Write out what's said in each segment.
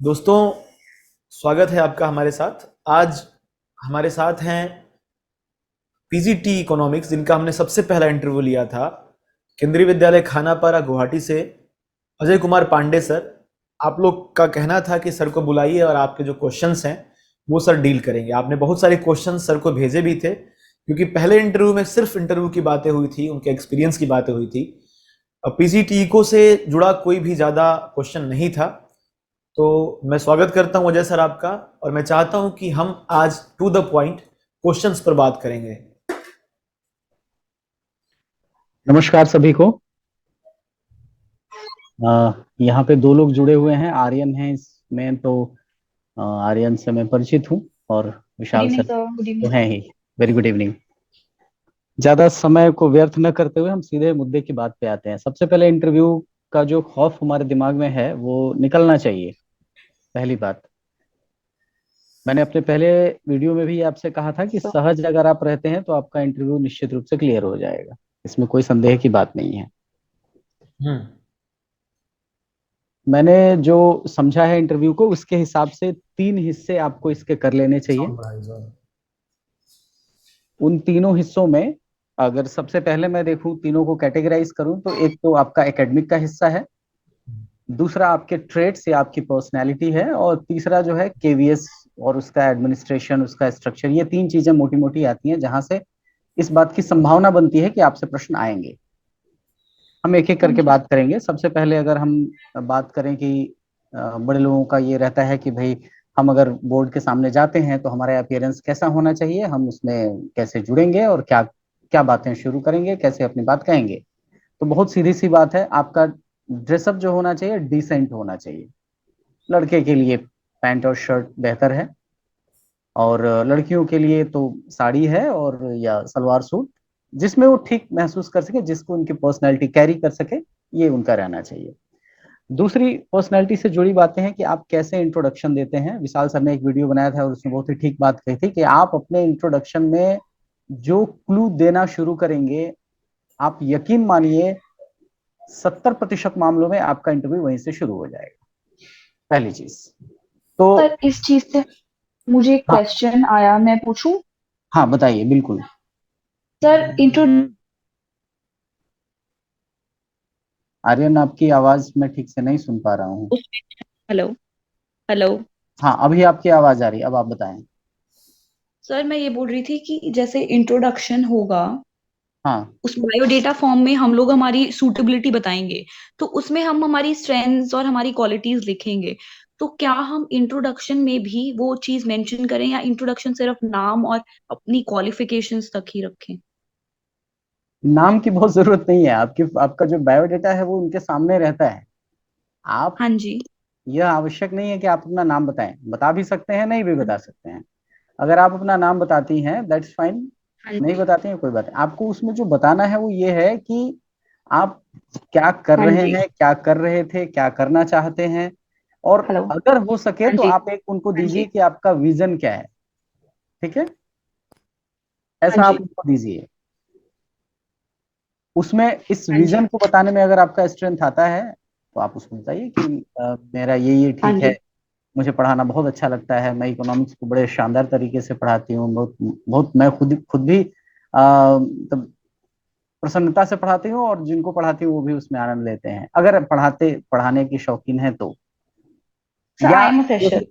दोस्तों, स्वागत है आपका हमारे साथ। आज हमारे साथ हैं पीजीटी इकोनॉमिक्स, जिनका हमने सबसे पहला इंटरव्यू लिया था केंद्रीय विद्यालय खानापारा गुवाहाटी से। अजय कुमार पांडे सर, आप लोग का कहना था कि सर को बुलाइए और आपके जो क्वेश्चंस हैं वो सर डील करेंगे। आपने बहुत सारे क्वेश्चंस सर को भेजे भी थे, क्योंकि पहले इंटरव्यू में सिर्फ इंटरव्यू की बातें हुई थी, उनके एक्सपीरियंस की बातें हुई थी। पीजीटी इको से जुड़ा कोई भी ज़्यादा क्वेश्चन नहीं था। तो मैं स्वागत करता हूं अजय सर आपका, और मैं चाहता हूं कि हम आज टू द पॉइंट क्वेश्चंस पर बात करेंगे। नमस्कार सभी को। यहाँ पे दो लोग जुड़े हुए हैं, आर्यन है इसमें तो आर्यन से मैं परिचित हूँ और गुड विशाल इवनिंग सर सर। गुड तो इवनिंग। हैं ही। Very good evening. ज्यादा समय को व्यर्थ न करते हुए हम सीधे मुद्दे की बात पे आते हैं। सबसे पहले इंटरव्यू का जो खौफ हमारे दिमाग में है वो निकलना चाहिए। पहली बात, मैंने अपने पहले वीडियो में भी आपसे कहा था कि सर सहज अगर आप रहते हैं तो आपका इंटरव्यू निश्चित रूप से क्लियर हो जाएगा, इसमें कोई संदेह की बात नहीं है। हम्म। मैंने जो समझा है इंटरव्यू को, उसके हिसाब से तीन हिस्से आपको इसके कर लेने चाहिए। उन तीनों हिस्सों में अगर सबसे पहले मैं देखूं, तीनों को कैटेगराइज करूं, तो एक तो आपका एकेडमिक का हिस्सा है, दूसरा आपके ट्रेड्स या आपकी पर्सनैलिटी है, और तीसरा जो है केवीएस और उसका एडमिनिस्ट्रेशन, उसका स्ट्रक्चर। ये तीन चीजें मोटी मोटी आती हैं जहां से इस बात की संभावना बनती है कि आपसे प्रश्न आएंगे। हम एक एक हाँ करके जी। बात करेंगे। सबसे पहले अगर हम बात करें कि बड़े लोगों का ये रहता है कि भाई हम अगर बोर्ड के सामने जाते हैं तो हमारा अपीयरेंस कैसा होना चाहिए, हम उसमें कैसे जुड़ेंगे और क्या क्या बातें शुरू करेंगे, कैसे अपनी बात कहेंगे। तो बहुत सीधी सी बात है, आपका ड्रेसअप जो होना चाहिए डिसेंट होना चाहिए। लड़के के लिए पैंट और शर्ट बेहतर है, और लड़कियों के लिए तो साड़ी है और या सलवार सूट, जिसमें वो ठीक महसूस कर सके, जिसको उनकी पर्सनैलिटी कैरी कर सके, ये उनका रहना चाहिए। दूसरी पर्सनैलिटी से जुड़ी बातें हैं कि आप कैसे इंट्रोडक्शन देते हैं। विशाल सर ने एक वीडियो बनाया था और उसमें बहुत ही ठीक बात कही थी कि आप अपने इंट्रोडक्शन में जो क्लू देना शुरू करेंगे, आप यकीन मानिए 70% मामलों में आपका इंटरव्यू वहीं से शुरू हो जाएगा। पहली चीज तो। सर इस चीज से मुझे एक हाँ, क्वेश्चन आया, मैं पूछूं? हाँ बताइए, बिल्कुल। सर इंट्रो आर्यन, आपकी आवाज मैं ठीक से नहीं सुन पा रहा हूँ। हेलो। हेलो। हाँ, अभी आपकी आवाज आ रही है, अब आप बताएं। सर मैं ये बोल रही थी कि जैसे इंट्रोडक्शन होगा, हाँ, उस बायोडेटा फॉर्म में हम लोग हमारी सूटेबिलिटी बताएंगे, तो उसमें हम हमारी स्ट्रेंथ्स और हमारी क्वालिटीज लिखेंगे। तो क्या हम इंट्रोडक्शन में भी वो चीज मेंशन करें, या इंट्रोडक्शन सिर्फ नाम और अपनी क्वालिफिकेशंस तक ही रखें? नाम की बहुत जरूरत नहीं है। आपका जो बायोडेटा है वो उनके सामने रहता है। आप, हाँ जी। यह आवश्यक नहीं है कि आप अपना नाम बताएं, बता भी सकते हैं, नहीं भी बता सकते हैं। अगर आप अपना नाम बताती हैं दैट्स फाइन, हाँ नहीं जी। बताती हैं कोई बात नहीं। आपको उसमें जो बताना है वो ये है कि आप क्या कर हाँ रहे जी। हैं, क्या कर रहे थे, क्या करना चाहते हैं, और हेलो। अगर हो सके हाँ तो जी। आप एक उनको हाँ दीजिए जी। कि आपका विजन क्या है। ठीक है, हाँ ऐसा आप जी। उनको दीजिए। उसमें इस हाँ जी। विजन को बताने में अगर आपका स्ट्रेंथ आता है तो आप उसको बताइए कि मेरा ये हाँ ठीक है, जी। मुझे पढ़ाना बहुत अच्छा लगता है, मैं इकोनॉमिक्स को बड़े शानदार तरीके से पढ़ाती हूँ, बहुत बहुत मैं खुद भी मतलब प्रसन्नता से पढ़ाती हूँ, और जिनको पढ़ाती हूँ वो भी उसमें आनंद लेते हैं, अगर पढ़ाने की शौकीन है तो। सर या I am a fresher.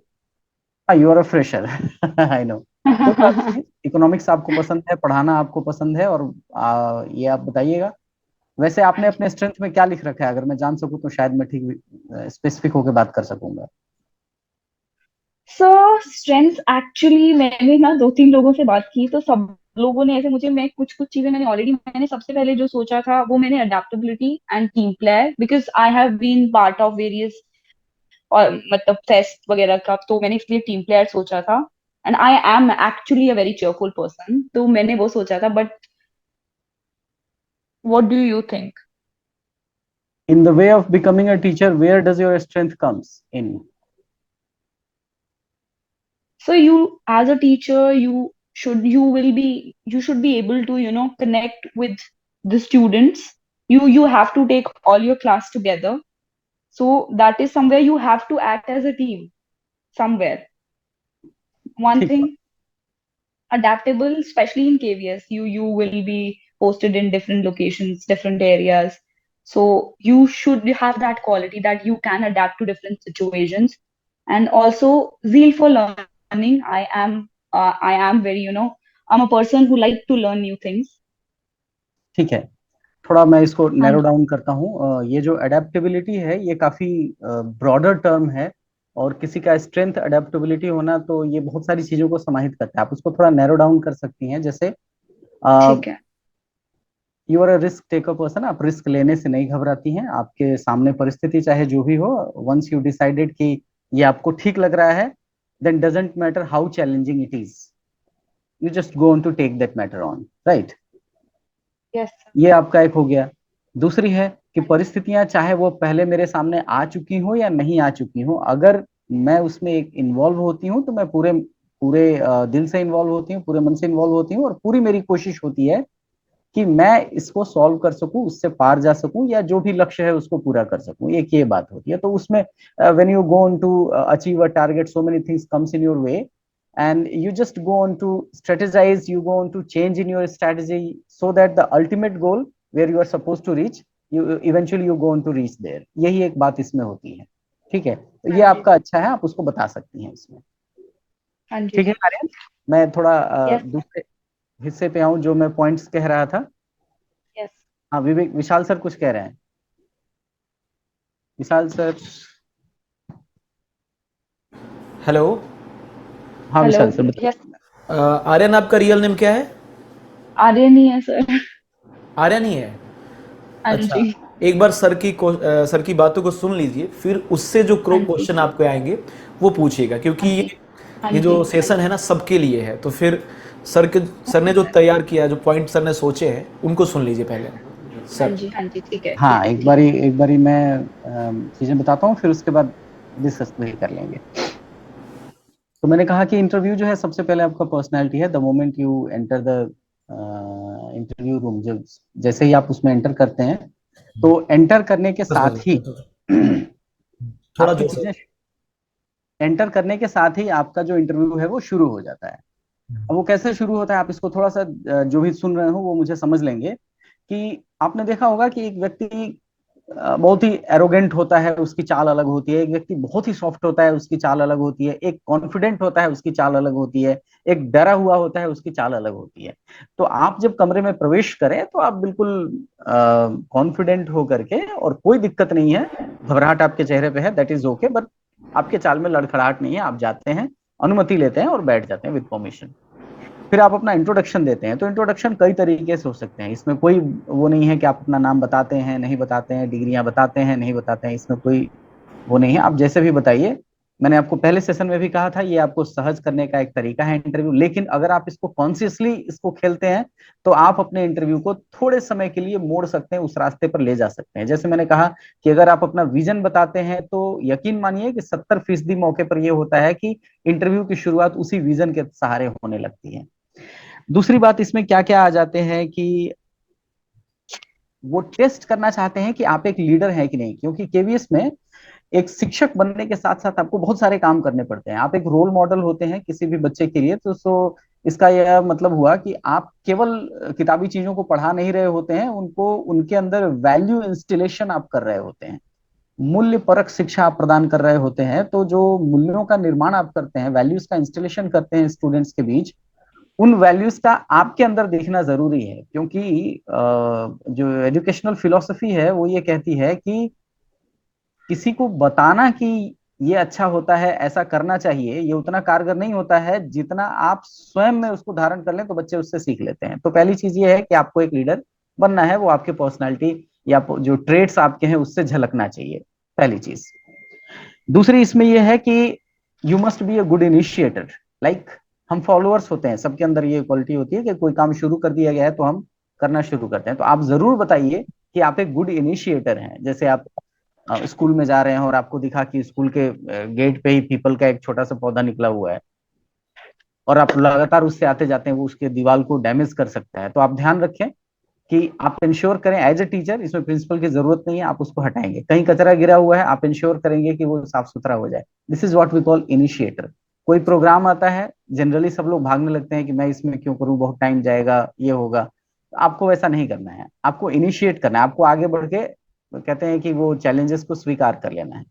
You are a fresher. I know. कोई बात नहीं, इकोनॉमिक्स आपको पसंद है, पढ़ाना आपको पसंद है, और ये आप बताइएगा। वैसे आपने अपने स्ट्रेंथ में क्या लिख रखा है, अगर मैं जान सकूं तो शायद मैं ठीक स्पेसिफिक होकर बात कर सकूंगा। सर स्ट्रेंथ एक्चुअली मैंने ना दो तीन लोगों से बात की, तो सब लोगों ने ऐसे मुझे, मैं कुछ कुछ चीजें मैंने सबसे पहले जो सोचा था वो मैंने adaptability and team player, because I have been part of various और मतलब टेस्ट वगैरह का, तो मैंने इसलिए टीम प्लेयर सोचा था। And I am actually a very cheerful person, तो मैंने वो सोचा था। But what do you think? In the way of becoming a teacher, where does your strength comes in? So you, as a teacher, you should be able to, connect with the students. You have to take all your class together. So that is somewhere you have to act as a team. somewhere. One ठीक thing, adaptable, especially in KVS, you will be posted in different locations, different areas. So you should have that quality that you can adapt to different situations, and also zeal for learning. I am very, I'm a person who like to learn new things. ठीक है, थोड़ा मैं इसको हाँ narrow जी, down करता हूँ। ये जो अडेप्टेबिलिटी है ये काफी ब्रॉडर टर्म है, और किसी का स्ट्रेंथ अडेप्टेबिलिटी होना तो ये बहुत सारी चीजों को समाहित करता है। आप उसको थोड़ा नैरो डाउन कर सकती हैं। जैसे ठीक है। You are a risk taker person, आप रिस्क लेने से नहीं घबराती हैं। आपके सामने परिस्थिति चाहे जो भी हो, वंस यू डिसाइडेड कि ये आपको ठीक लग रहा है, then doesn't matter how challenging it is, you just go on to take that matter on, right. Yes. ये आपका एक हो गया। दूसरी है कि परिस्थितियां चाहे वो पहले मेरे सामने आ चुकी हो या नहीं आ चुकी हो, अगर मैं उसमें एक इन्वॉल्व होती हूँ तो मैं पूरे पूरे दिल से इन्वॉल्व होती हूँ, पूरे मन से इन्वॉल्व होती हूँ, और पूरी मेरी कोशिश होती है कि मैं इसको सॉल्व कर सकूं, उससे पार जा सकूं, या जो भी लक्ष्य है उसको पूरा कर सकूं। एक ये बात होती है। तो उसमें when you go on to achieve a target, so many things comes in your way, and you just go on to strategize, you go on to change in your strategy, so that the ultimate goal where you are supposed to reach, you eventually you go on to reach there। यही एक बात इसमें होती है। ठीक है, तो हाँ ये जी, आपका अच्छा है, आप उसको बता सकती हैं इसमें। हाँ जी। ठीक है आर्यन, मैं थोड़ा यस, दूसरे हिस्से पे आऊं जो मैं पॉइंट्स कह रहा था। यस। हाँ विवेक, विशाल सर कुछ कह रहे हैं। विशाल सर। हेलो। हाँ हेलो। विशाल सर बताइए। यस। आर्यन, आपका रियल नेम क्या है? आर्य नहीं है सर। आर्यन ही है? हाँ अच्छा, जी, एक बार सर की बातों को सुन लीजिए, फिर उससे जो हाँ जी, क्वेश्चन आपको आएंगे वो पूछिएगा, क्योंकि हाँ ये जी, हाँ ये जो जी, सेशन है ना सबके लिए है। तो फिर सर ने जो तैयार किया, जो पॉइंट सर ने सोचे हैं, उनको सुन लीजिए पहले। हाँ सर। जी, हाँ जी। ठीक है, ठीक हाँ, है, एक ठीक बारी है। एक बारी मैं चीजें बताता हूँ, फिर उसके बाद डिस्कस भी कर लेंगे। तो मैंने कहा कि इंटरव्यू जो है सबसे पहले आपका पर्सनैलिटी है। The moment you enter the interview room, जब जैसे ही आप उसमें एंटर करते हैं, तो एंटर करने के बस साथ ही थोड़ा आपकी जोर से। चीजें, एंटर करने के साथ ही आपका जो इंटरव्यू है वो शुरू हो जाता है। अब वो कैसे शुरू होता है, आप इसको थोड़ा सा जो भी सुन रहे हो वो मुझे समझ लेंगे कि आपने देखा होगा कि एक व्यक्ति बहुत ही एरोगेंट होता है, उसकी चाल अलग होती है। एक व्यक्ति बहुत ही सॉफ्ट होता है, उसकी चाल अलग होती है। एक कॉन्फिडेंट होता है, उसकी चाल अलग होती है। एक डरा हुआ होता है, उसकी चाल अलग होती है। तो आप जब कमरे में प्रवेश करें तो आप बिल्कुल कॉन्फिडेंट होकर के, और कोई दिक्कत नहीं है, घबराहट आपके चेहरे पे है, दैट इज ओके, बट आपके चाल में लड़खड़ाहट नहीं है। आप जाते हैं, अनुमति लेते हैं और बैठ जाते हैं विद परमिशन। फिर आप अपना इंट्रोडक्शन देते हैं। तो इंट्रोडक्शन कई तरीके से हो सकते हैं, इसमें कोई वो नहीं है कि आप अपना नाम बताते हैं नहीं बताते हैं, डिग्रियां बताते हैं नहीं बताते हैं, इसमें कोई वो नहीं है। आप जैसे भी बताइए। मैंने आपको पहले सेशन में भी कहा था, ये आपको सहज करने का एक तरीका है इंटरव्यू। लेकिन अगर आप इसको कॉन्शियसली इसको खेलते हैं, तो आप अपने इंटरव्यू को थोड़े समय के लिए मोड़ सकते हैं, उस रास्ते पर ले जा सकते हैं। जैसे मैंने कहा कि अगर आप अपना विजन बताते हैं, तो यकीन मानिए कि 70% मौके पर यह होता है कि इंटरव्यू की शुरुआत उसी विजन के सहारे होने लगती है। दूसरी बात इसमें क्या क्या आ जाते हैं कि वो टेस्ट करना चाहते हैं कि आप एक लीडर हैं कि नहीं, क्योंकि केवीएस में एक शिक्षक बनने के साथ साथ आपको बहुत सारे काम करने पड़ते हैं। आप एक रोल मॉडल होते हैं किसी भी बच्चे के लिए। तो इसका यह मतलब हुआ कि आप केवल किताबी चीजों को पढ़ा नहीं रहे होते हैं, उनको उनके अंदर वैल्यू इंस्टिलेशन आप कर रहे होते हैं, मूल्य परक शिक्षा आप प्रदान कर रहे होते हैं। तो जो मूल्यों का निर्माण आप करते हैं, वैल्यूज का इंस्टॉलेशन करते हैं स्टूडेंट्स के बीच, उन वैल्यूज का आपके अंदर देखना जरूरी है। क्योंकि जो एजुकेशनल फिलॉसफी है वो ये कहती है कि किसी को बताना कि ये अच्छा होता है, ऐसा करना चाहिए, ये उतना कारगर नहीं होता है जितना आप स्वयं में उसको धारण कर लें तो बच्चे उससे सीख लेते हैं। तो पहली चीज ये है कि आपको एक लीडर बनना है, वो आपके पर्सनालिटी या जो ट्रेड्स आपके हैं उससे झलकना चाहिए, पहली चीज। दूसरी इसमें यह है कि you must be a good initiator. Like हम फॉलोअर्स होते हैं, सबके अंदर ये क्वालिटी होती है कि कोई काम शुरू कर दिया गया है तो हम करना शुरू करते हैं। तो आप जरूर बताइए कि आप एक गुड इनिशिएटर हैं। जैसे आप स्कूल में जा रहे हैं और आपको दिखा कि स्कूल के गेट पे ही पीपल का एक छोटा सा पौधा निकला हुआ है, और आप लगातार उससे आते जाते हैं, वो उसके दीवार को डैमेज कर सकता है। तो आप ध्यान रखें कि आप इंश्योर करें एज ए टीचर, इसमें प्रिंसिपल की जरूरत नहीं है, आप उसको हटाएंगे। कहीं कचरा गिरा हुआ है, आप इंश्योर करेंगे कि वो साफ सुथरा हो जाए। This is what we call initiator. कोई प्रोग्राम आता है, जनरली सब लोग भागने लगते हैं कि मैं इसमें क्यों करूं, बहुत टाइम जाएगा, ये होगा। तो आपको वैसा नहीं करना है, आपको इनिशिएट करना है, आपको आगे बढ़ के कहते हैं कि वो चैलेंजेस को स्वीकार कर लेना है।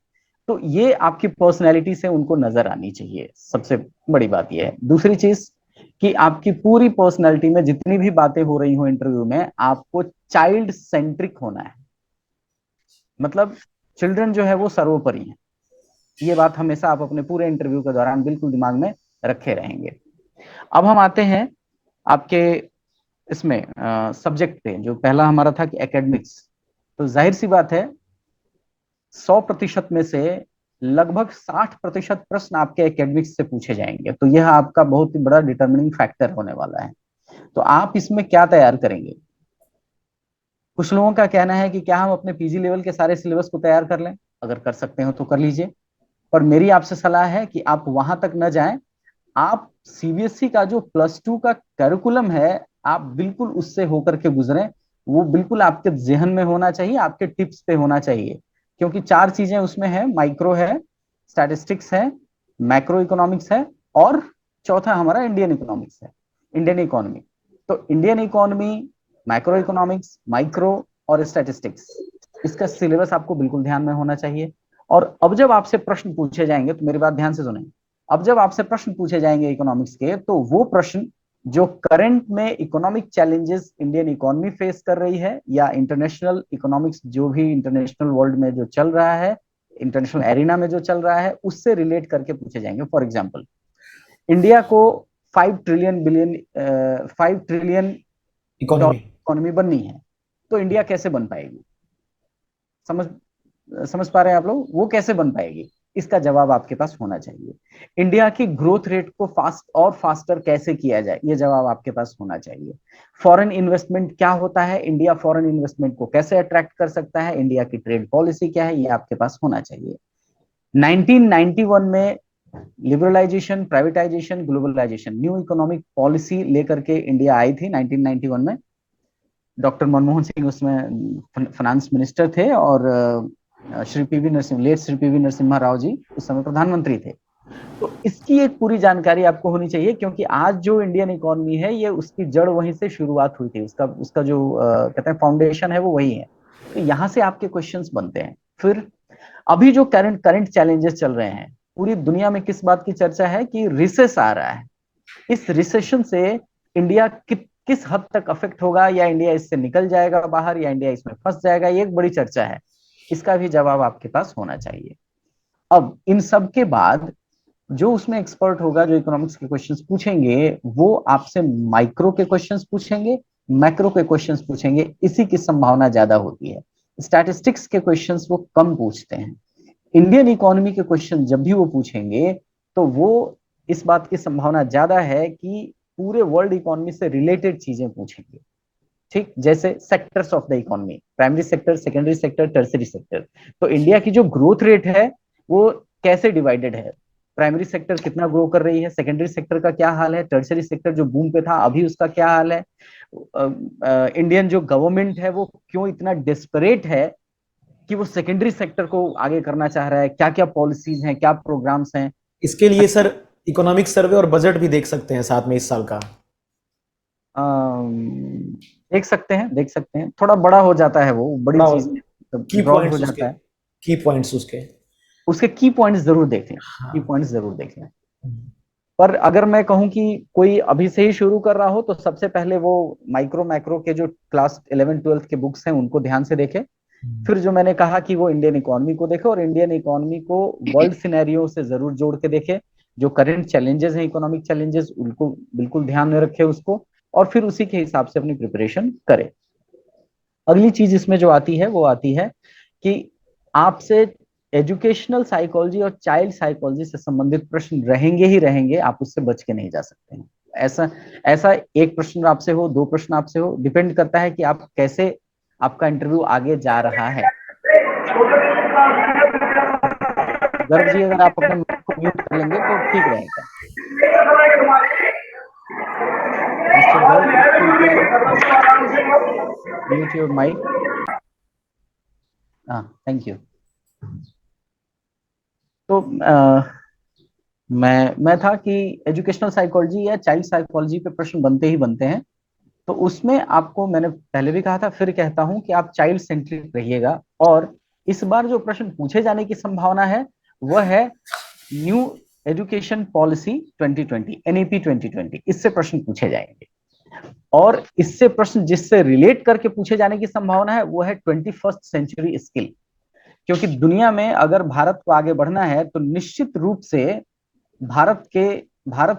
तो ये आपकी पर्सनैलिटी से उनको नजर आनी चाहिए, सबसे बड़ी बात यह है। दूसरी चीज कि आपकी पूरी पर्सनैलिटी में जितनी भी बातें हो रही हो इंटरव्यू में, आपको चाइल्ड सेंट्रिक होना है। मतलब चिल्ड्रन जो है वो सर्वोपरि है। ये बात हमेशा आप अपने पूरे इंटरव्यू के दौरान बिल्कुल दिमाग में रखे रहेंगे। अब हम आते हैं आपके इसमें सब्जेक्ट पे, जो पहला हमारा था कि एकेडमिक्स। तो जाहिर सी बात है 100% में से लगभग 60% प्रश्न आपके एकेडमिक्स से पूछे जाएंगे। तो यह आपका बहुत ही बड़ा डिटर्मिनिंग फैक्टर होने वाला है। तो आप इसमें क्या तैयार करेंगे? कुछ लोगों का कहना है कि क्या हम अपने पीजी लेवल के सारे सिलेबस को तैयार कर लें? अगर कर सकते हो तो कर लीजिए, पर मेरी आपसे सलाह है कि आप वहां तक न जाएं। आप सीबीएसई का जो +2 का करिकुलम है, आप बिल्कुल उससे होकर के गुजरें। वो बिल्कुल आपके जहन में होना चाहिए, आपके टिप्स पे होना चाहिए। क्योंकि 4 चीजें उसमें है, माइक्रो है, स्टैटिस्टिक्स है, मैक्रो इकोनॉमिक्स है, और चौथा हमारा इंडियन इकोनॉमिक्स है, इंडियन इकोनॉमी। तो Indian economy, macro economics, micro और स्टैटिस्टिक्स, इसका सिलेबस आपको बिल्कुल ध्यान में होना चाहिए। और अब जब आपसे प्रश्न पूछे जाएंगे, तो मेरी बात ध्यान से सुनें। अब जब आपसे प्रश्न पूछे जाएंगे इकोनॉमिक्स के, तो वो प्रश्न जो करंट में economic challenges Indian economy face कर रही है, या इंटरनेशनल इकोनॉमिक्स जो भी इंटरनेशनल वर्ल्ड में जो चल रहा है, इंटरनेशनल एरिना में जो चल रहा है, उससे रिलेट करके पूछे जाएंगे। फॉर एग्जाम्पल, इंडिया को 5 ट्रिलियन इकोनॉमी। इकोनॉमी बननी है, तो इंडिया कैसे बन पाएगी? समझ समझ पा रहे हैं आप लोग? वो कैसे बन पाएगी, इसका जवाब आपके पास होना चाहिए। इंडिया की ग्रोथ रेट को फास्ट और फास्टर कैसे किया जाए, ये जवाब आपके पास होना चाहिए। फॉरेन इन्वेस्टमेंट क्या होता है, इंडिया फॉरेन इन्वेस्टमेंट को कैसे अट्रैक्ट कर सकता है, इंडिया की ट्रेड पॉलिसी क्या है, ये आपके पास होना चाहिए। 1991 में liberalisation, privatisation, globalisation, new economic policy लेकर के इंडिया आई थी 1991 में। डॉक्टर मनमोहन सिंह उसमें फाइनेंस मिनिस्टर थे, और श्री पीवी नरसिम्हा राव जी उस समय प्रधानमंत्री थे। तो इसकी एक पूरी जानकारी आपको होनी चाहिए, क्योंकि आज जो इंडियन इकोनॉमी है, ये उसकी जड़ वहीं से शुरुआत हुई थी। उसका उसका जो कहते हैं फाउंडेशन है, वो वही है। तो यहाँ से आपके क्वेश्चंस बनते हैं। फिर अभी जो करंट चैलेंजेस चल रहे हैं, पूरी दुनिया में किस बात की चर्चा है कि रिसेस आ रहा है। इस रिसेशन से इंडिया किस हद तक अफेक्ट होगा, या इंडिया इससे निकल जाएगा बाहर, या इंडिया इसमें फंस जाएगा, ये एक बड़ी चर्चा है। इसका भी जवाब आपके पास होना चाहिए। अब इन सब के बाद जो उसमें एक्सपर्ट होगा, जो इकोनॉमिक्स के क्वेश्चंस पूछेंगे, वो आपसे माइक्रो के क्वेश्चंस पूछेंगे, मैक्रो के क्वेश्चंस पूछेंगे। इसी की संभावना ज्यादा होती है। स्टैटिस्टिक्स के क्वेश्चंस वो कम पूछते हैं। इंडियन इकोनॉमी के क्वेश्चन जब भी वो पूछेंगे, तो वो इस बात की संभावना ज्यादा है कि पूरे वर्ल्ड इकोनॉमी से रिलेटेड चीजें पूछेंगे। ठीक, जैसे sectors of the economy, primary sector, secondary sector, tertiary sector. तो इंडिया की जो ग्रोथ रेट है, वो कैसे डिवाइडेड है? प्राइमरी सेक्टर कितना ग्रो कर रही है, सेकेंडरी सेक्टर का क्या हाल है, टर्सरी सेक्टर जो बूम पे था अभी उसका क्या हाल है, इंडियन जो गवर्नमेंट है वो क्यों इतना डेस्परेट है कि वो सेकेंडरी सेक्टर को आगे करना चाह रहा है, क्या क्या पॉलिसीज हैं, क्या प्रोग्राम्स हैं। इसके लिए सर इकोनॉमिक सर्वे और बजट भी देख सकते हैं साथ में इस साल का। देख सकते हैं, थोड़ा बड़ा हो जाता है, वो बड़ी चीज की ब्रॉड हो पॉइंट्स उसके, जाता है। की पॉइंट्स उसके की पॉइंट्स जरूर देख लें, की हाँ। पॉइंट्स जरूर देख लें। पर अगर मैं कहूं कि कोई अभी से ही शुरू कर रहा हो, तो सबसे पहले वो माइक्रो मैक्रो के जो क्लास 11-12 के बुक्स हैं उनको ध्यान से देखे। फिर जो मैंने कहा कि वो इंडियन इकोनॉमी को देखे, और इंडियन इकोनॉमी को वर्ल्ड सिनेरियो से जरूर जोड़ के देखे। जो करंट चैलेंजेस हैं, इकोनॉमिक चैलेंजेस, उनको बिल्कुल ध्यान में रखे उसको, और फिर उसी के हिसाब से अपनी प्रिपरेशन करे। अगली चीज इसमें जो आती है, वो आती है कि आपसे एजुकेशनल साइकोलॉजी और चाइल्ड साइकोलॉजी से संबंधित प्रश्न रहेंगे ही रहेंगे, आप उससे बच के नहीं जा सकते हैं। ऐसा ऐसा एक प्रश्न आपसे हो, 2 प्रश्न आपसे हो, डिपेंड करता है कि आप कैसे, आपका इंटरव्यू आगे जा रहा है। गर्ग जी, अगर आप अपने माइक को म्यूट कर लेंगे तो ठीक रहेगा। Mister Garg, mute your mic. हाँ, थैंक यू। तो मैं था कि एजुकेशनल साइकोलॉजी या चाइल्ड साइकोलॉजी पे प्रश्न बनते ही बनते हैं। तो उसमें आपको मैंने पहले भी कहा था, फिर कहता हूं कि आप चाइल्ड सेंट्रिक रहिएगा। और इस बार जो प्रश्न पूछे जाने की संभावना है वह है न्यू एजुकेशन पॉलिसी 2020, एनईपी 2020, इससे प्रश्न पूछे जाएंगे। और इससे प्रश्न जिससे रिलेट करके पूछे जाने की संभावना है वो है 21st सेंचुरी स्किल। क्योंकि दुनिया में अगर भारत को आगे बढ़ना है तो निश्चित रूप से भारत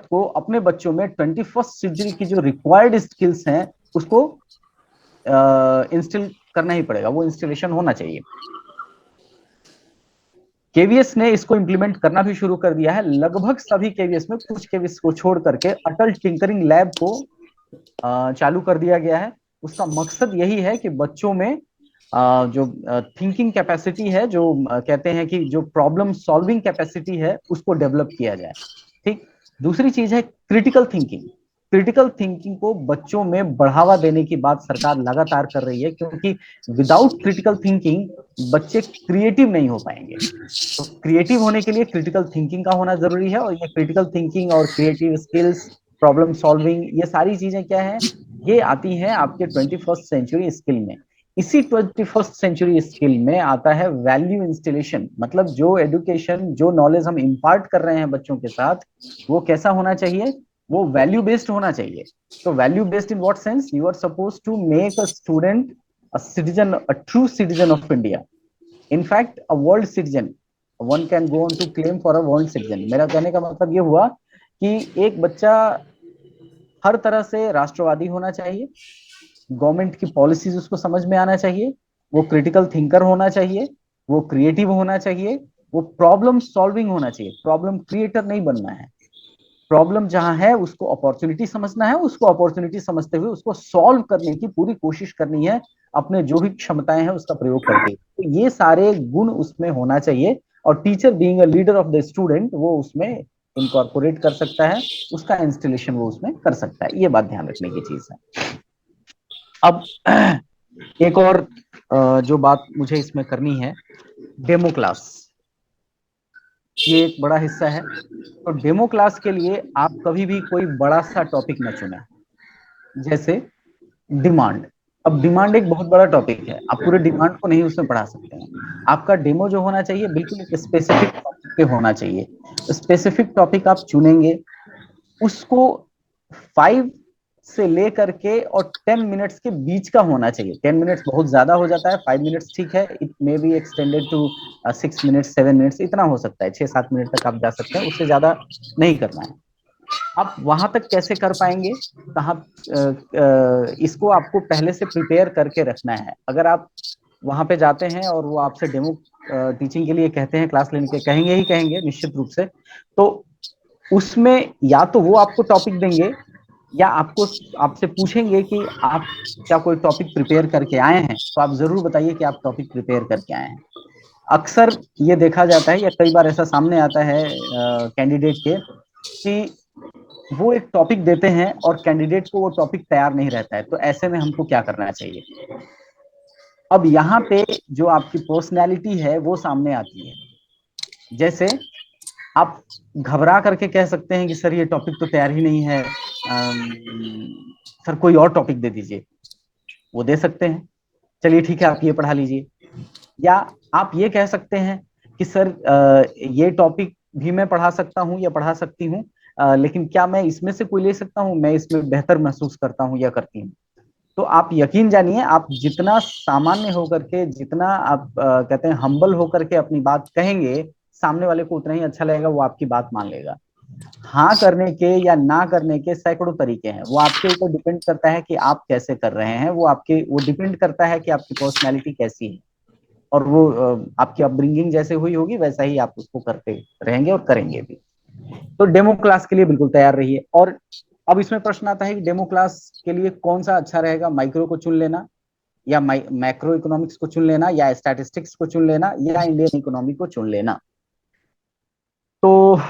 को अपने बच्चों में 21st सेंचुरी की जो रिक्वायर्ड स्किल्स हैं उसको इंस्टॉल करना ही पड़ेगा, वो इंस्टॉलेशन होना चाहिए। केवीएस ने इसको इंप्लीमेंट करना भी शुरू कर दिया है। लगभग सभी केवीएस में, कुछ केवीएस को छोड़ करके अटल टिंकरिंग लैब को चालू कर दिया गया है। उसका मकसद यही है कि बच्चों में जो थिंकिंग कैपेसिटी है, जो कहते हैं कि जो प्रॉब्लम सॉल्विंग कैपेसिटी है, उसको डेवलप किया जाए। ठीक। दूसरी चीज है क्रिटिकल थिंकिंग। क्रिटिकल थिंकिंग को बच्चों में बढ़ावा देने की बात सरकार लगातार कर रही है, क्योंकि विदाउट क्रिटिकल थिंकिंग बच्चे क्रिएटिव नहीं हो पाएंगे। तो क्रिएटिव होने के लिए क्रिटिकल थिंकिंग का होना जरूरी है। और ये क्रिटिकल थिंकिंग और क्रिएटिव स्किल्स, प्रॉब्लम सॉल्विंग, ये सारी चीजें क्या है, ये आती हैं आपके 21st सेंचुरी स्किल में। इसी 21st सेंचुरी स्किल में आता है वैल्यू इंस्टॉलेशन। मतलब जो एजुकेशन, जो नॉलेज हम इंपार्ट कर रहे हैं बच्चों के साथ, वो कैसा होना चाहिए, वो वैल्यू बेस्ड होना चाहिए। तो value based in what sense, you are suppose to make a student a citizen, a true citizen of India, in fact a world citizen. One can go on to claim for a world citizen. मेरा कहने का मतलब ये हुआ कि एक बच्चा हर तरह से राष्ट्रवादी होना चाहिए, गवर्नमेंट की पॉलिसीज उसको समझ में आना चाहिए, वो क्रिटिकल थिंकर होना चाहिए, वो क्रिएटिव होना चाहिए, वो प्रॉब्लम सॉल्विंग होना चाहिए। प्रॉब्लम क्रिएटर नहीं बनना है। प्रॉब्लम जहां है उसको अपॉर्चुनिटी समझना है, उसको अपॉर्चुनिटी समझते हुए उसको सॉल्व करने की पूरी कोशिश करनी है, अपने जो भी क्षमताएं हैं उसका प्रयोग करके। तो ये सारे गुण उसमें होना चाहिए। और teacher being a leader of the student, वो उसमें इनकॉर्पोरेट कर सकता है, उसका इंस्टॉलेशन वो उसमें कर सकता है। ये बात ध्यान रखने की चीज है। अब एक और जो बात मुझे इसमें करनी है, डेमो क्लास, ये एक बड़ा हिस्सा है। तो डेमो क्लास के लिए आप कभी भी कोई बड़ा सा टॉपिक न चुने, जैसे डिमांड। अब डिमांड एक बहुत बड़ा टॉपिक है, आप पूरे डिमांड को नहीं उसमें पढ़ा सकते हैं। आपका डेमो जो होना चाहिए बिल्कुल एक स्पेसिफिक टॉपिक पे होना चाहिए। स्पेसिफिक टॉपिक आप चुनेंगे, उसको 5 से लेकर के और 10 मिनट्स के बीच का होना चाहिए। 10 मिनट्स बहुत ज्यादा हो जाता है, 5 मिनट्स ठीक है, it may be extended to 6 minutes, 7 minutes, इतना हो सकता है, 6-7 मिनट तक आप जा सकते हैं, उससे ज्यादा नहीं करना है। आप वहां तक कैसे कर पाएंगे, कहाँ, इसको आपको पहले से प्रिपेयर करके रखना है। अगर आप वहां पे जाते हैं और वो आपसे डेमो टीचिंग के लिए कहते हैं, क्लास लेने के कहेंगे ही कहेंगे निश्चित रूप से, तो उसमें या तो वो आपको टॉपिक देंगे या आपको आपसे पूछेंगे कि आप क्या कोई टॉपिक प्रिपेयर करके आए हैं, तो आप जरूर बताइए कि आप टॉपिक प्रिपेयर करके आए हैं। अक्सर ये देखा जाता है या कई बार ऐसा सामने आता है कैंडिडेट के, कि वो एक टॉपिक देते हैं और कैंडिडेट को वो टॉपिक तैयार नहीं रहता है। तो ऐसे में हमको क्या करना चाहिए? अब यहाँ पे जो आपकी पर्सनैलिटी है वो सामने आती है। जैसे आप घबरा करके कह सकते हैं कि सर ये टॉपिक तो तैयार ही नहीं है, सर कोई और टॉपिक दे दीजिए। वो दे सकते हैं, चलिए ठीक है आप ये पढ़ा लीजिए। या आप ये कह सकते हैं कि सर ये टॉपिक भी मैं पढ़ा सकता हूँ या पढ़ा सकती हूँ, लेकिन क्या मैं इसमें से कोई ले सकता हूँ, मैं इसमें बेहतर महसूस करता हूँ या करती हूँ। तो आप यकीन जानिए, आप जितना सामान्य होकर के, जितना आप कहते हैं हम्बल होकर के अपनी बात कहेंगे, सामने वाले को उतना ही अच्छा लगेगा, वो आपकी बात मान लेगा। हाँ करने के या ना करने के सैकड़ों तरीके हैं, वो आपके ऊपर डिपेंड करता है कि आप कैसे कर रहे हैं। वो डिपेंड करता है कि आपकी पर्सनैलिटी कैसी है, और वो आपकी अपब्रिंगिंग जैसे हुई होगी वैसा ही आप उसको करते रहेंगे और करेंगे भी। तो डेमो क्लास के लिए बिल्कुल तैयार रहिए। और अब इसमें प्रश्न आता है कि डेमो क्लास के लिए कौन सा अच्छा रहेगा, माइक्रो को चुन लेना या मैक्रो इकोनॉमिक्स को चुन लेना या स्टैटिस्टिक्स को चुन लेना या इंडियन इकोनॉमी को चुन लेना। तो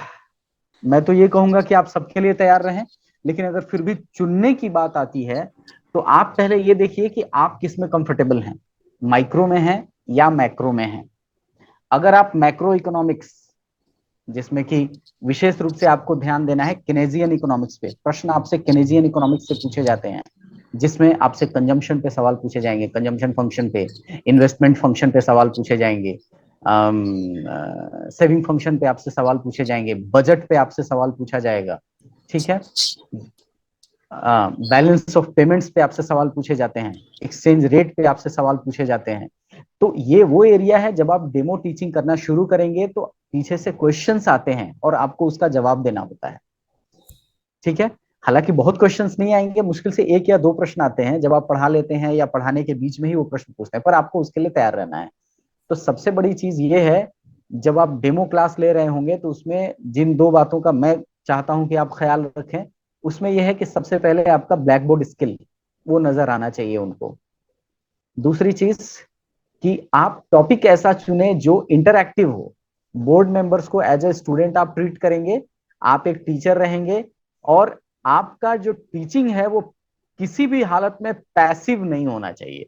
मैं तो ये कहूंगा कि आप सबके लिए तैयार रहें। लेकिन अगर फिर भी चुनने की बात आती है तो आप पहले ये देखिए कि आप किस में कंफर्टेबल हैं, माइक्रो में हैं या मैक्रो में हैं। अगर आप मैक्रो इकोनॉमिक्स, जिसमें कि विशेष रूप से आपको ध्यान देना है केनेजियन इकोनॉमिक्स पे, प्रश्न आपसे केनेजियन इकोनॉमिक्स से पूछे जाते हैं, जिसमें आपसे कंजम्पशन पे सवाल पूछे जाएंगे, कंजम्पशन फंक्शन पे, इन्वेस्टमेंट फंक्शन पे सवाल पूछे जाएंगे, सेविंग फंक्शन पे आपसे सवाल पूछे जाएंगे, बजट पे आपसे सवाल पूछा जाएगा, ठीक है, बैलेंस ऑफ पेमेंट्स पे आपसे सवाल पूछे जाते हैं, एक्सचेंज रेट पे आपसे सवाल पूछे जाते हैं। तो ये वो एरिया है, जब आप डेमो टीचिंग करना शुरू करेंगे तो पीछे से क्वेश्चंस आते हैं और आपको उसका जवाब देना होता है, ठीक है। हालांकि बहुत क्वेश्चंस नहीं आएंगे, मुश्किल से 1 या 2 प्रश्न आते हैं जब आप पढ़ा लेते हैं या पढ़ाने के बीच में ही वो प्रश्न पूछते हैं, पर आपको उसके लिए तैयार रहना है। तो सबसे बड़ी चीज ये है, जब आप डेमो क्लास ले रहे होंगे तो उसमें जिन 2 बातों का मैं चाहता हूं कि आप ख्याल रखें, उसमें यह है कि सबसे पहले आपका ब्लैक बोर्ड स्किल वो नजर आना चाहिए उनको। दूसरी चीज कि आप टॉपिक ऐसा चुने जो इंटरैक्टिव हो, बोर्ड मेंबर्स को एज ए स्टूडेंट आप ट्रीट करेंगे, आप एक टीचर रहेंगे, और आपका जो टीचिंग है वो किसी भी हालत में पैसिव नहीं होना चाहिए।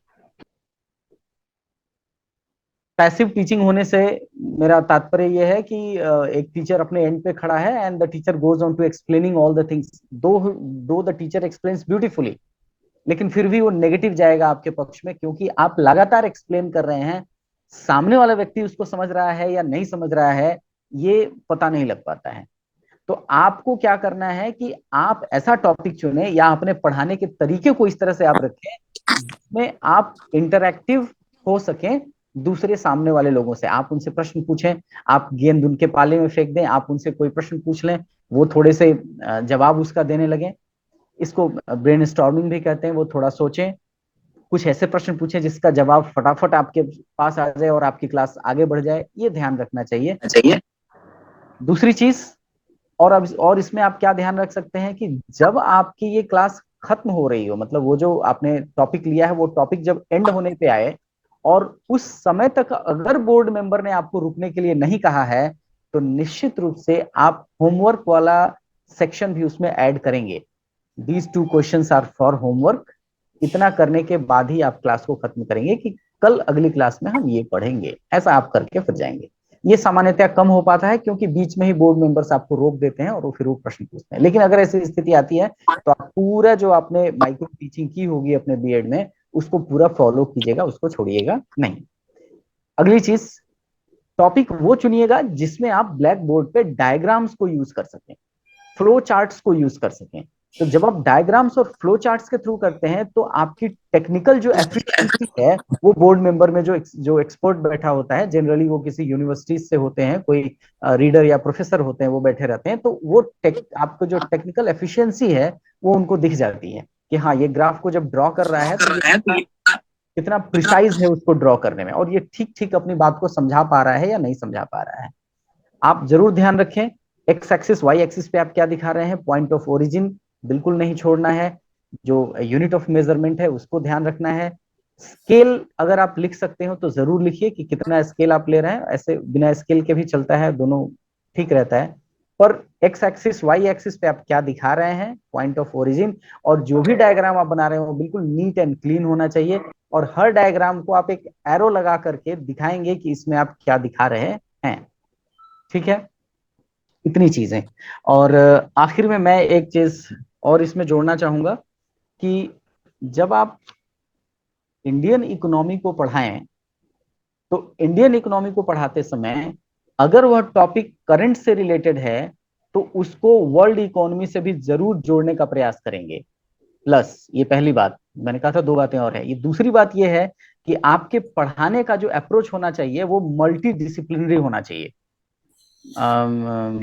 पैसिव टीचिंग होने से मेरा तात्पर्य यह है कि एक टीचर अपने एंड पे खड़ा है and the teacher goes on to explaining all the things, though the teacher explains beautifully, लेकिन फिर भी वो नेगेटिव जाएगा आपके पक्ष में, क्योंकि आप लगातार एक्सप्लेन कर रहे हैं, सामने वाला व्यक्ति उसको समझ रहा है या नहीं समझ रहा है ये पता नहीं लग पाता है। तो आपको क्या करना है कि आप ऐसा टॉपिक चुने या अपने पढ़ाने के तरीके को इस तरह से आप रखें जिसमें आप इंटरैक्टिव हो सकें दूसरे सामने वाले लोगों से। आप उनसे प्रश्न पूछें, आप गेंद उनके पाले में फेंक दें, आप उनसे कोई प्रश्न पूछ लें, वो थोड़े से जवाब उसका देने लगे, इसको ब्रेनस्टॉर्मिंग भी कहते हैं। वो थोड़ा सोचें, कुछ ऐसे प्रश्न पूछें जिसका जवाब फटाफट आपके पास आ जाए और आपकी क्लास आगे बढ़ जाए, ये ध्यान रखना चाहिए। दूसरी चीज, और इसमें आप क्या ध्यान रख सकते हैं कि जब आपकी ये क्लास खत्म हो रही हो, मतलब वो जो आपने टॉपिक लिया है वो टॉपिक जब एंड होने पे आए और उस समय तक अगर बोर्ड मेंबर ने आपको रुकने के लिए नहीं कहा है, तो निश्चित रूप से आप होमवर्क वाला सेक्शन भी उसमें ऐड करेंगे। These 2 questions are for homework. इतना करने के बाद ही आप क्लास को खत्म करेंगे कि कल अगली क्लास में हम ये पढ़ेंगे, ऐसा आप करके फिर जाएंगे। ये सामान्यतः कम हो पाता है क्योंकि बीच में ही बोर्ड मेंबर्स आपको रोक देते हैं और वो फिर वो प्रश्न पूछते हैं। लेकिन अगर ऐसी स्थिति आती है तो आप पूरा जो आपने माइक्रो टीचिंग की होगी अपने बीएड में उसको पूरा फॉलो कीजिएगा, उसको छोड़िएगा नहीं। अगली चीज, टॉपिक वो चुनिएगा जिसमें आप ब्लैक बोर्ड पे डायग्राम्स को यूज कर सकें, फ्लो चार्ट्स को यूज कर सकें। तो जब आप डायग्राम्स और फ्लो चार्ट्स के थ्रू करते हैं तो आपकी टेक्निकल जो एफिशिएंसी है वो बोर्ड मेंबर में जो एक्सपर्ट बैठा होता है, जनरली वो किसी यूनिवर्सिटी से होते हैं, कोई रीडर या प्रोफेसर होते हैं, वो बैठे रहते हैं, तो वो आपको जो टेक्निकल एफिशिएंसी है वो उनको दिख जाती है कि हाँ ये ग्राफ को जब ड्रॉ कर रहा है तो ये कितना प्रिसाइज है उसको ड्रॉ करने में, और ये ठीक ठीक अपनी बात को समझा पा रहा है या नहीं समझा पा रहा है। आप जरूर ध्यान रखें, एक्स एक्सिस वाई एक्सिस पे आप क्या दिखा रहे हैं, पॉइंट ऑफ ओरिजिन बिल्कुल नहीं छोड़ना है, जो यूनिट ऑफ मेजरमेंट है उसको ध्यान रखना है। स्केल अगर आप लिख सकते हो तो जरूर लिखिए कि कितना स्केल आप ले रहे हैं, ऐसे बिना स्केल के भी चलता है, दोनों ठीक रहता है। पर एक्स एक्सिस वाई एक्सिस पे आप क्या दिखा रहे हैं, पॉइंट ऑफ ओरिजिन, और जो भी डायग्राम आप बना रहे हो बिल्कुल नीट एंड क्लीन होना चाहिए, और हर डायग्राम को आप एक एरो लगा करके दिखाएंगे कि इसमें आप क्या दिखा रहे हैं, ठीक है। इतनी चीजें। और आखिर में मैं एक चीज और इसमें जोड़ना चाहूंगा कि जब आप इंडियन इकोनॉमी को पढ़ाएं तो इंडियन इकोनॉमी को पढ़ाते समय अगर वह टॉपिक करंट से रिलेटेड है तो उसको वर्ल्ड इकोनॉमी से भी जरूर जोड़ने का प्रयास करेंगे। प्लस ये पहली बात, मैंने कहा था 2 बातें और है, ये दूसरी बात ये है कि आपके पढ़ाने का जो अप्रोच होना चाहिए वो मल्टी डिसिप्लिनरी होना चाहिए।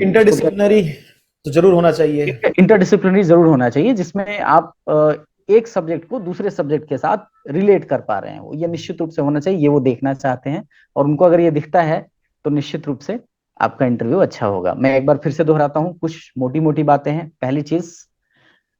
इंटरडिसिप्लिनरी तो जरूर होना चाहिए, इंटरडिसिप्लिनरी जरूर होना चाहिए, जिसमें आप एक सब्जेक्ट को दूसरे सब्जेक्ट के साथ रिलेट कर पा रहे हैं, ये निश्चित रूप से होना चाहिए, ये वो देखना चाहते हैं, और उनको अगर ये दिखता है तो निश्चित रूप से आपका इंटरव्यू अच्छा होगा। मैं एक बार फिर से दोहराता हूँ, कुछ मोटी मोटी बातें हैं। पहली चीज,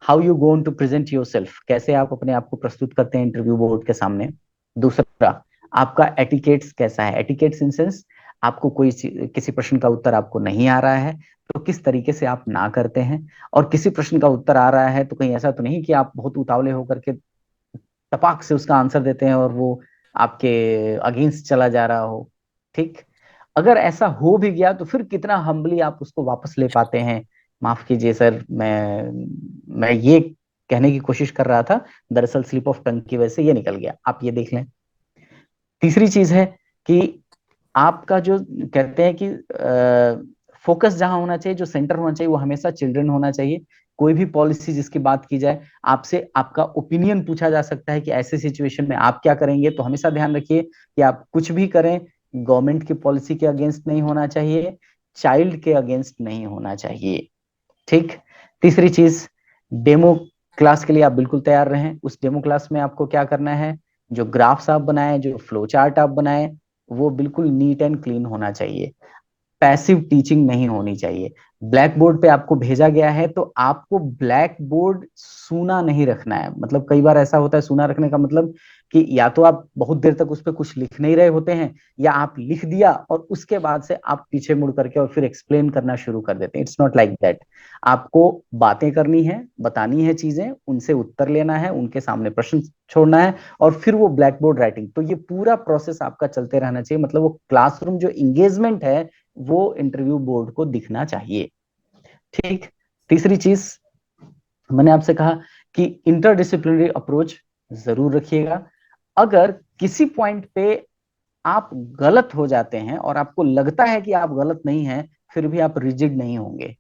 how you going to present yourself, कैसे आप अपने आप को प्रस्तुत करते हैं इंटरव्यू बोर्ड के सामने। दूसरा, आपका एटिकेट्स कैसा है, एटिकेट्स इन सेंस आपको किसी प्रश्न का उत्तर आपको नहीं आ रहा है तो किस तरीके से आप ना करते हैं, और किसी प्रश्न का उत्तर आ रहा है तो कहीं ऐसा तो नहीं कि आप बहुत उतावले होकर के टपाक से उसका आंसर देते हैं और वो आपके अगेंस्ट चला जा रहा हो। ठीक, अगर ऐसा हो भी गया तो फिर कितना हम्बली आप उसको वापस ले पाते हैं। माफ कीजिए सर, मैं ये कहने की कोशिश कर रहा था, दरअसल स्लिप ऑफ टंग की वजह से ये निकल गया, आप ये देख लें। तीसरी चीज है कि आपका जो कहते हैं कि फोकस जहां होना चाहिए, जो सेंटर होना चाहिए, वो हमेशा चिल्ड्रन होना चाहिए। कोई भी पॉलिसी जिसकी बात की जाए, आपसे आपका ओपिनियन पूछा जा सकता है कि ऐसे सिचुएशन में आप क्या करेंगे, तो हमेशा ध्यान रखिए कि आप कुछ भी करें, गवर्नमेंट की पॉलिसी के अगेंस्ट नहीं होना चाहिए, चाइल्ड के अगेंस्ट नहीं होना चाहिए। ठीक। तीसरी चीज, डेमो क्लास के लिए आप बिल्कुल तैयार रहें। उस डेमो क्लास में आपको क्या करना है, जो ग्राफ्स आप बनाए, जो फ्लो चार्ट आप बनाए, वो बिल्कुल नीट एंड क्लीन होना चाहिए। पैसिव टीचिंग नहीं होनी चाहिए। ब्लैक बोर्ड पे आपको भेजा गया है तो आपको ब्लैक बोर्ड सूना नहीं रखना है। मतलब कई बार ऐसा होता है, सूना रखने का मतलब कि या तो आप बहुत देर तक उस पर कुछ लिख नहीं रहे होते हैं, या आप लिख दिया और उसके बाद से आप पीछे मुड़ करके और फिर एक्सप्लेन करना शुरू कर देते हैं। It's not like that. आपको बातें करनी है, बतानी है चीजें, उनसे उत्तर लेना है, उनके सामने प्रश्न छोड़ना है, और फिर वो ब्लैक बोर्ड राइटिंग। तो ये पूरा प्रोसेस आपका चलते रहना चाहिए। मतलब वो क्लासरूम जो इंगेजमेंट है वो इंटरव्यू बोर्ड को दिखना चाहिए। ठीक। तीसरी चीज मैंने आपसे कहा कि इंटरडिसिप्लिनरी अप्रोच जरूर रखिएगा। अगर किसी पॉइंट पे आप गलत हो जाते हैं और आपको लगता है कि आप गलत नहीं हैं, फिर भी आप रिजिड नहीं होंगे।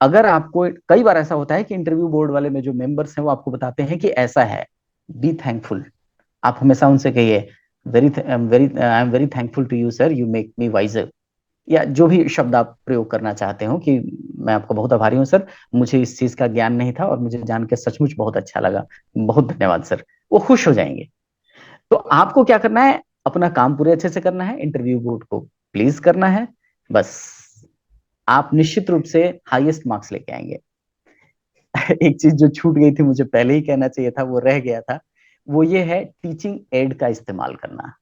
अगर आपको, कई बार ऐसा होता है कि इंटरव्यू बोर्ड वाले में जो मेंबर्स हैं वो आपको बताते हैं कि ऐसा है, बी थैंकफुल। आप हमेशा उनसे कहिए, I am very thankful to you sir, you make me wiser, या जो भी शब्द आप प्रयोग करना चाहते हो कि मैं आपका बहुत आभारी हूँ सर, मुझे इस चीज का ज्ञान नहीं था और मुझे जान के सचमुच बहुत अच्छा लगा, बहुत धन्यवाद सर। वो खुश हो जाएंगे। तो आपको क्या करना है, अपना काम पूरे अच्छे से करना है, इंटरव्यू बोर्ड को प्लीज करना है, बस आप निश्चित रूप से हाईएस्ट मार्क्स लेके आएंगे। एक चीज जो छूट गई थी, मुझे पहले ही कहना चाहिए था, वो रह गया था, वो ये है टीचिंग एड का इस्तेमाल करना।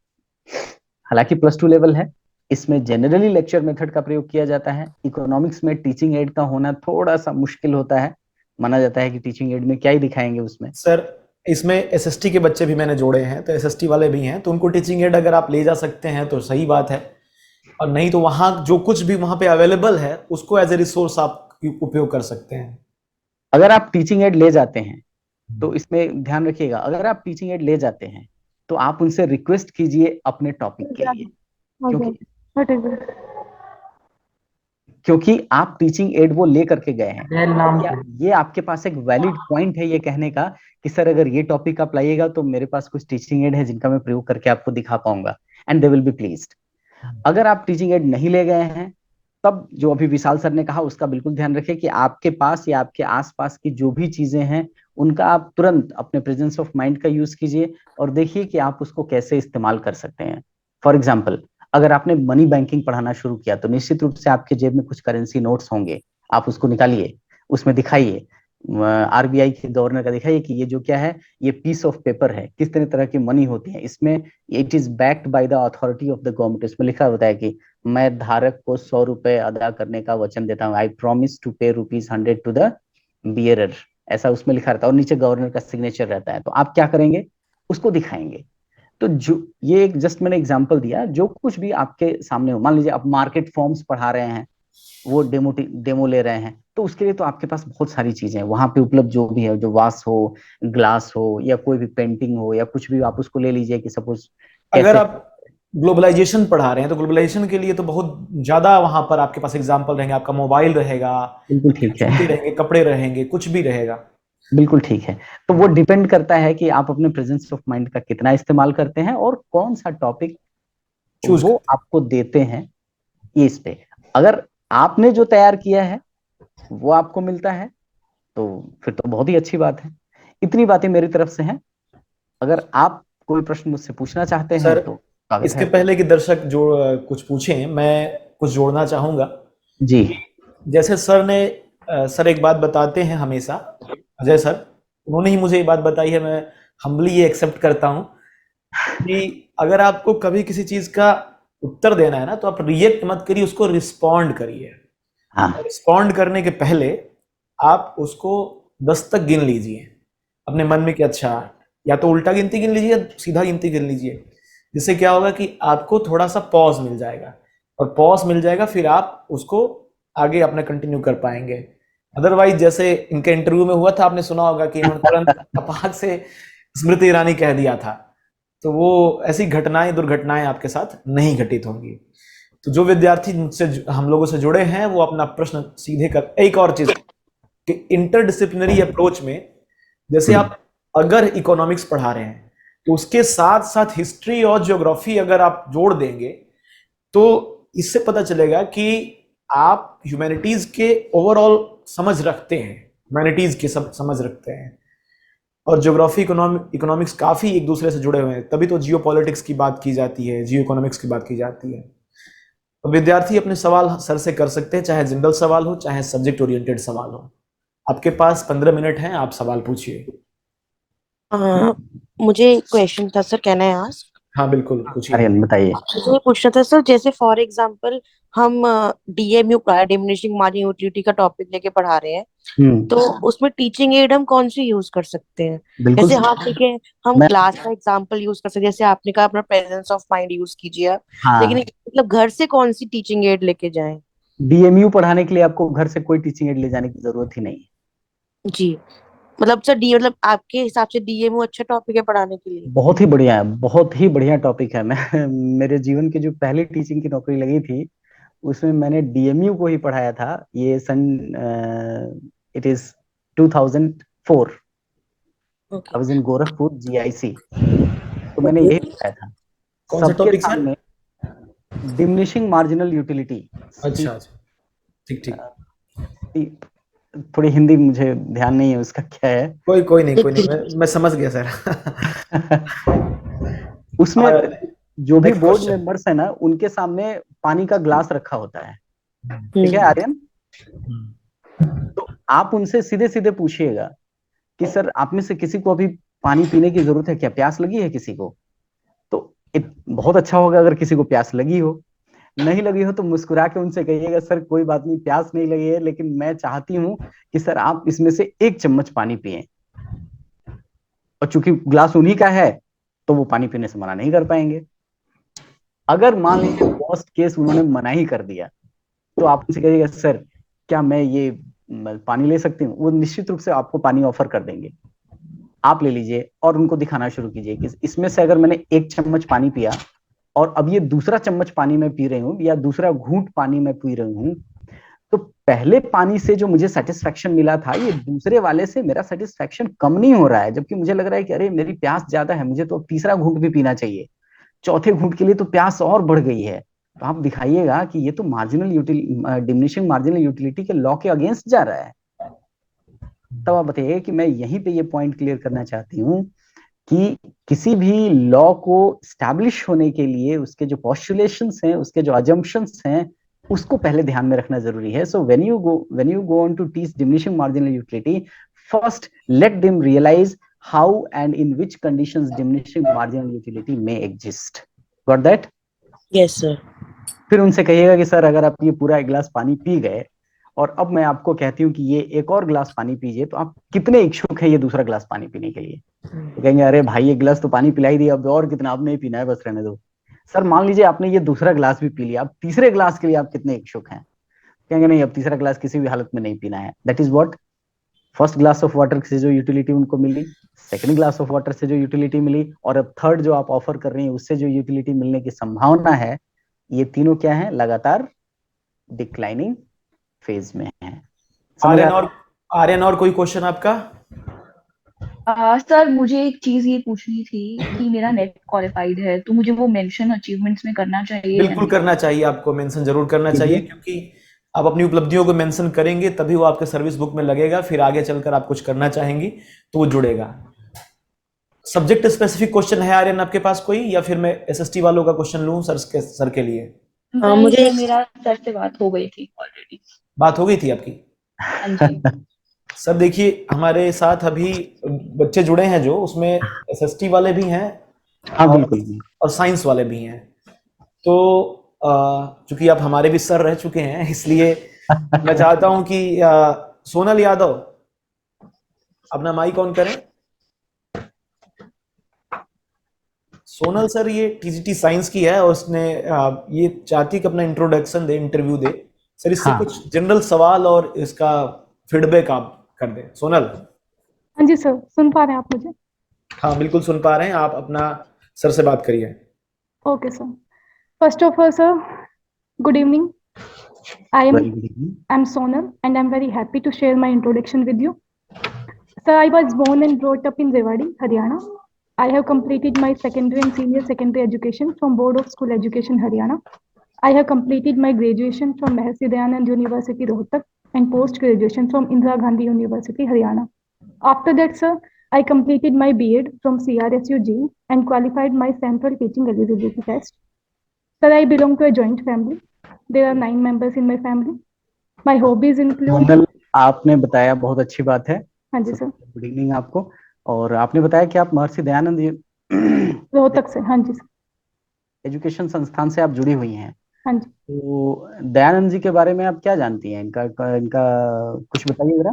हालांकि +2 लेवल है, इसमें जनरली लेक्चर मेथड का प्रयोग किया जाता है। इकोनॉमिक्स में टीचिंग एड का होना थोड़ा सा मुश्किल होता है, माना जाता है कि टीचिंग एड में क्या ही दिखाएंगे उसमें। सर इसमें एसएसटी के बच्चे भी मैंने जोड़े हैं, तो एसएसटी वाले भी हैं, तो उनको टीचिंग एड अगर आप ले जा सकते हैं तो सही बात है, और नहीं तो वहाँ जो कुछ भी वहाँ पे अवेलेबल है उसको एज ए रिसोर्स आप उपयोग कर सकते हैं। अगर आप टीचिंग एड ले जाते हैं तो इसमें ध्यान रखिएगा, अगर आप टीचिंग एड ले जाते हैं तो आप उनसे रिक्वेस्ट कीजिए अपने टॉपिक के लिए, क्योंकि आप टीचिंग एड वो ले करके गए हैं, ये आपके पास एक वैलिड पॉइंट है ये कहने का कि सर अगर ये टॉपिक आप लाइएगा तो मेरे पास कुछ टीचिंग एड है जिनका मैं प्रयोग करके आपको दिखा पाऊंगा, and they will be pleased. अगर आप टीचिंग एड नहीं ले गए हैं, तब जो अभी विशाल सर ने कहा उसका बिल्कुल ध्यान रखें कि आपके पास या आपके आसपास की जो भी चीजें हैं उनका आप तुरंत अपने प्रेजेंस ऑफ माइंड का यूज कीजिए और देखिए कि आप उसको कैसे इस्तेमाल कर सकते हैं। फॉर एग्जाम्पल, अगर आपने मनी बैंकिंग पढ़ाना शुरू किया तो निश्चित रूप से आपके जेब में कुछ करेंसी नोट्स होंगे, आप उसको निकालिए, उसमें दिखाइए, आरबीआई के गवर्नर का दिखाइए कि ये जो क्या है, ये पीस ऑफ पेपर है, किस तरह की मनी होती है इसमें, it is backed by the authority of the government. इसमें लिखा होता है कि मैं धारक को 100 रुपए अदा करने का वचन देता हूँ, आई प्रॉमिस टू पे ₹100 टू द बियरर, ऐसा उसमें लिखा रहता है, और नीचे गवर्नर का सिग्नेचर रहता है। तो आप क्या करेंगे, उसको दिखाएंगे। तो जो ये एक जस्ट मैंने एग्जांपल दिया, जो कुछ भी आपके सामने हो, मान लीजिए आप मार्केट फॉर्म्स पढ़ा रहे हैं, वो डेमो ले रहे हैं, तो उसके लिए तो आपके पास बहुत सारी चीजें हैं वहां पे उपलब्ध, जो भी है, जो वास हो, ग्लास हो, या कोई भी पेंटिंग हो, या कुछ भी, आप उसको ले लीजिए कि सपोज अगर कैसे। आप ग्लोबलाइजेशन पढ़ा रहे हैं तो ग्लोबलाइजेशन के लिए तो बहुत ज्यादा वहां पर आपके पास एग्जाम्पल रहेंगे, आपका मोबाइल रहेगा, बिल्कुल ठीक है। जूते रहेंगे, कपड़े रहेंगे, कुछ भी रहेगा। बिल्कुल ठीक है। तो वो डिपेंड करता है कि आप अपने प्रेजेंस ऑफ माइंड का कितना इस्तेमाल करते हैं और कौन सा टॉपिक चूज वो आपको देते हैं। ये इस पे, अगर आपने जो तैयार किया है वो आपको मिलता है तो फिर तो बहुत ही अच्छी बात है। इतनी बातें मेरी तरफ से हैं। अगर आप कोई प्रश्न मुझसे पूछना चाहते हैं सर तो स्वागत इसके है। पहले कि दर्शक जो कुछ पूछें, मैं कुछ जोड़ना चाहूंगा। जी। जैसे सर एक बात बताते हैं हमेशा, अजय सर, उन्होंने ही मुझे ये बात बताई है, मैं हम्बली ये एक्सेप्ट करता हूँ कि अगर आपको कभी किसी चीज का उत्तर देना है ना, तो आप रिएक्ट मत करिए, उसको रिस्पॉन्ड करिए। हाँ रिस्पॉन्ड करने के पहले आप उसको 10 तक गिन लीजिए अपने मन में कि अच्छा, या तो उल्टा गिनती गिन लीजिए या सीधा गिनती गिन लीजिए। जिससे क्या होगा कि आपको थोड़ा सा पॉज मिल जाएगा, और पॉज मिल जाएगा फिर आप उसको आगे अपना कंटिन्यू कर पाएंगे। अदरवाइज जैसे इनके इंटरव्यू में हुआ था, आपने सुना होगा कि इन्होंने तुरंत अपाक से स्मृति ईरानी कह दिया था। तो वो ऐसी घटनाएं, दुर्घटनाएं आपके साथ नहीं घटित होंगी। तो जो विद्यार्थी मुझसे हम लोगों से जुड़े हैं वो अपना प्रश्न सीधे कर। एक और चीज कि इंटरडिसिप्लिनरी अप्रोच में, जैसे आप अगर इकोनॉमिक्स पढ़ा रहे हैं तो उसके साथ साथ हिस्ट्री और ज्योग्राफी अगर आप जोड़ देंगे तो इससे पता चलेगा कि आप ह्यूमैनिटीज के ओवरऑल समझ रखते हैं, ह्यूमैनिटीज के समझ रखते हैं। और ज्योग्राफी, इकोनॉमिक्स काफी एक दूसरे से जुड़े हुए हैं, तभी तो जियो पॉलिटिक्स की बात की जाती है, जियो इकोनॉमिक्स की बात की जाती है। तो विद्यार्थी अपने सवाल सर से कर सकते हैं, चाहे जनरल सवाल हो चाहे सब्जेक्ट ओरिएंटेड सवाल हो। आपके पास 15 मिनट हैं, आप सवाल पूछिए। मुझे एक क्वेश्चन था सर, कैन आई आस्क? हाँ बिल्कुल, पूछिए। आर्यन बताइए। मुझे ये पूछना था सर, जैसे फॉर एग्जांपल हम डीएमयू डिमिनिशिंग मार्जिन यूटिलिटी का टॉपिक लेके पढ़ा रहे हैं, तो उसमें टीचिंग एड हम कौन सी यूज कर सकते हैं? बिल्कुल जैसे हाँ ठीक है, हम मैं क्लास का एग्जांपल यूज कर सकते हैं, जैसे आपने कहा अपना प्रेजेंस ऑफ माइंड यूज कीजिए आप, हाँ लेकिन मतलब घर से कौन सी टीचिंग एड लेके जाएं? डीएमयू पढ़ाने के लिए आपको घर से कोई टीचिंग एड ले जाने की जरूरत ही नहीं है। जी, मतलब सर डी मतलब आपके हिसाब से डीएमयू अच्छा टॉपिक है पढ़ाने के लिए? बहुत ही बढ़िया है, बहुत ही बढ़िया टॉपिक है। मैं मेरे जीवन की जो पहली टीचिंग की नौकरी लगी थी उसमें मैंने डीएमयू को ही पढ़ाया था। ये सन it is 2004। Okay. I was in Gorakhpur GIC, तो मैंने यही पढ़ाया था कौन सा सबके टॉपिक सर? सामने। Diminishing marginal utility. अच्छा अच्छा, ठीक ठीक। थोड़ी हिंदी मुझे ध्यान नहीं है उसका क्या है। कोई नहीं, मैं समझ गया सर। उसमें जो भी नेक्स्ट बोर्ड क्वेश्चन। मेंबर्स है ना, उनके सामने पानी का ग्लास रखा होता है, ठीक है आर्यन? तो आप उनसे सीधे सीधे पूछिएगा कि सर आप में से किसी को अभी पानी पीने की जरूरत है क्या, प्यास लगी है किसी को? तो बहुत अच्छा होगा अगर किसी को प्यास लगी हो। नहीं लगी हो तो मुस्कुरा के उनसे कहिएगा सर कोई बात नहीं, प्यास नहीं लगी है, लेकिन मैं चाहती हूँ कि सर आप इसमें से 1 चम्मच पानी पिए। और चूंकि ग्लास उन्हीं का है तो वो पानी पीने से मना नहीं कर पाएंगे। अगर मान लीजिए वर्स्ट केस उन्होंने मना ही कर दिया तो आप उनसे कहिएगा सर क्या मैं ये पानी ले सकती हूँ? वो निश्चित रूप से आपको पानी ऑफर कर देंगे। आप ले लीजिए और उनको दिखाना शुरू कीजिए कि इसमें से अगर मैंने 1 चम्मच पानी पिया और अब ये दूसरा चम्मच पानी मैं पी रही हूँ या दूसरा घूंट पानी मैं पी रही हूँ, तो पहले पानी से जो मुझे सेटिस्फेक्शन मिला था ये दूसरे वाले से मेरा सेटिस्फेक्शन कम नहीं हो रहा है, जबकि मुझे लग रहा है कि अरे मेरी प्यास ज्यादा है, मुझे तो तीसरा घूंट भी पीना चाहिए, चौथे घूंट के लिए तो प्यास और बढ़ गई है। तो आप दिखाइएगा कि ये तो डिमिनिशिंग मार्जिनल यूटिलिटी के लॉ के अगेंस्ट जा रहा है। तब आप बताइए कि मैं यहीं पे ये पॉइंट क्लियर करना चाहती हूँ कि किसी भी लॉ को स्टैब्लिश होने के लिए उसके जो पॉस्टुलेशंस हैं, उसके जो अजम्पशंस हैं, उसको पहले ध्यान में रखना जरूरी है। So when you go on to teach diminishing marginal utility, first let them realise how and in which conditions diminishing marginal utility may exist. Got that? Yes sir. फिर उनसे कहिएगा कि सर अगर आप ये पूरा 1 गिलास पानी पी गए और अब मैं आपको कहती हूँ कि ये 1 और गिलास पानी पीजिए, तो आप कितने इच्छुक है ये दूसरा गिलास पानी पीने के लिए? तो कहेंगे अरे भाई 1 गिलास तो पानी पिला ही दिया, अब और कितना, अब नहीं पीना है, बस रहने दो। सर मान लीजिए आपने ये दूसरा गिलास भी पी लिया, अब तीसरे गिलास के लिए आप कितने इच्छुक हैं? कहेंगे नहीं, अब तीसरा गिलास किसी भी हालत में नहीं पीना है। That is what, first glass of water से जो यूटिलिटी उनको मिली, सेकंड ग्लास ऑफ वाटर से जो यूटिलिटी मिली, और अब थर्ड जो आप ऑफर कर रही हैं उससे जो यूटिलिटी मिलने की संभावना है, ये तीनों क्या है? लगातार डिक्लाइनिंग फेज में है। समझ आ आर्यन और कोई क्वेश्चन आपका? सर मुझे एक चीज ये पूछनी थी कि मेरा नेट क्वालिफाइड है तो मुझे वो मेंशन अचीवमेंट्स में करना चाहिए या बिल्कुल नहीं? करना चाहिए, आपको मेंशन जरूर करना चाहिए, क्योंकि आप अपनी उपलब्धियों को मेंशन करेंगे तभी वो आपके सर्विस बुक में लगेगा, फिर आगे चलकर आप कुछ करना चाहेंगी तो वो जुड़ेगा। सब्जेक्ट स्पेसिफिक क्वेश्चन है आर्यन आपके पास कोई, या फिर मैं एसएसटी वालों का क्वेश्चन लूं सर के लिए? नहीं मुझे सर, मेरा सर से बात हो गई थी ऑलरेडी। बात हो गई थी आपकी? हाँ जी। सर देखिए, हमारे साथ अभी बच्चे जुड़े हैं जो, उसमें एसएसटी वाले भी हैं हाँ बिल्कुल। और साइंस वाले भी हैं। तो चूंकि आप हमारे भी सर रह चुके हैं, इसलिए मैं चाहता हूं कि सोनल यादव अपना माइक ऑन करें। सोनल सर ये टीजीटी साइंस की है और उसने ये चाहती कि अपना इंट्रोडक्शन दे, इंटरव्यू दे सर, इससे हाँ कुछ जनरल सवाल और इसका फीडबैक आप कर दें। सोनल। हाँ जी सर, सुन पा रहे हैं आप मुझे? हाँ बिल्कुल सुन पा रहे हैं, आप अपना सर से बात करिए। Okay sir. First of all sir, good evening. I am very good evening. I'm Sonal and I'm very happy to share my introduction with you. Sir, I was born and brought up in Rewari, Haryana. I have completed my secondary and senior secondary education from Board of School Education, Haryana. I have completed my graduation from Mahasi Dayanand University, Rohtak, and post-graduation from Indira Gandhi University, Haryana. After that, sir, I completed my B.Ed from CRSU G and qualified my central teaching eligibility test. Sir, I belong to a joint family. There are 9 members in my family. My hobbies include. Sonal, आपने बताया, बहुत अच्छी बात है। हाँ जी sir. Good evening आपको। और आपने बताया कि आप महर्षि दयानंद रोहतक से। हाँ जी सर। एजुकेशन संस्थान से आप जुड़ी हुई हैं। हाँ जी। तो दयानंद जी के बारे में आप क्या जानती हैं? इनका इनका कुछ बताइए जरा।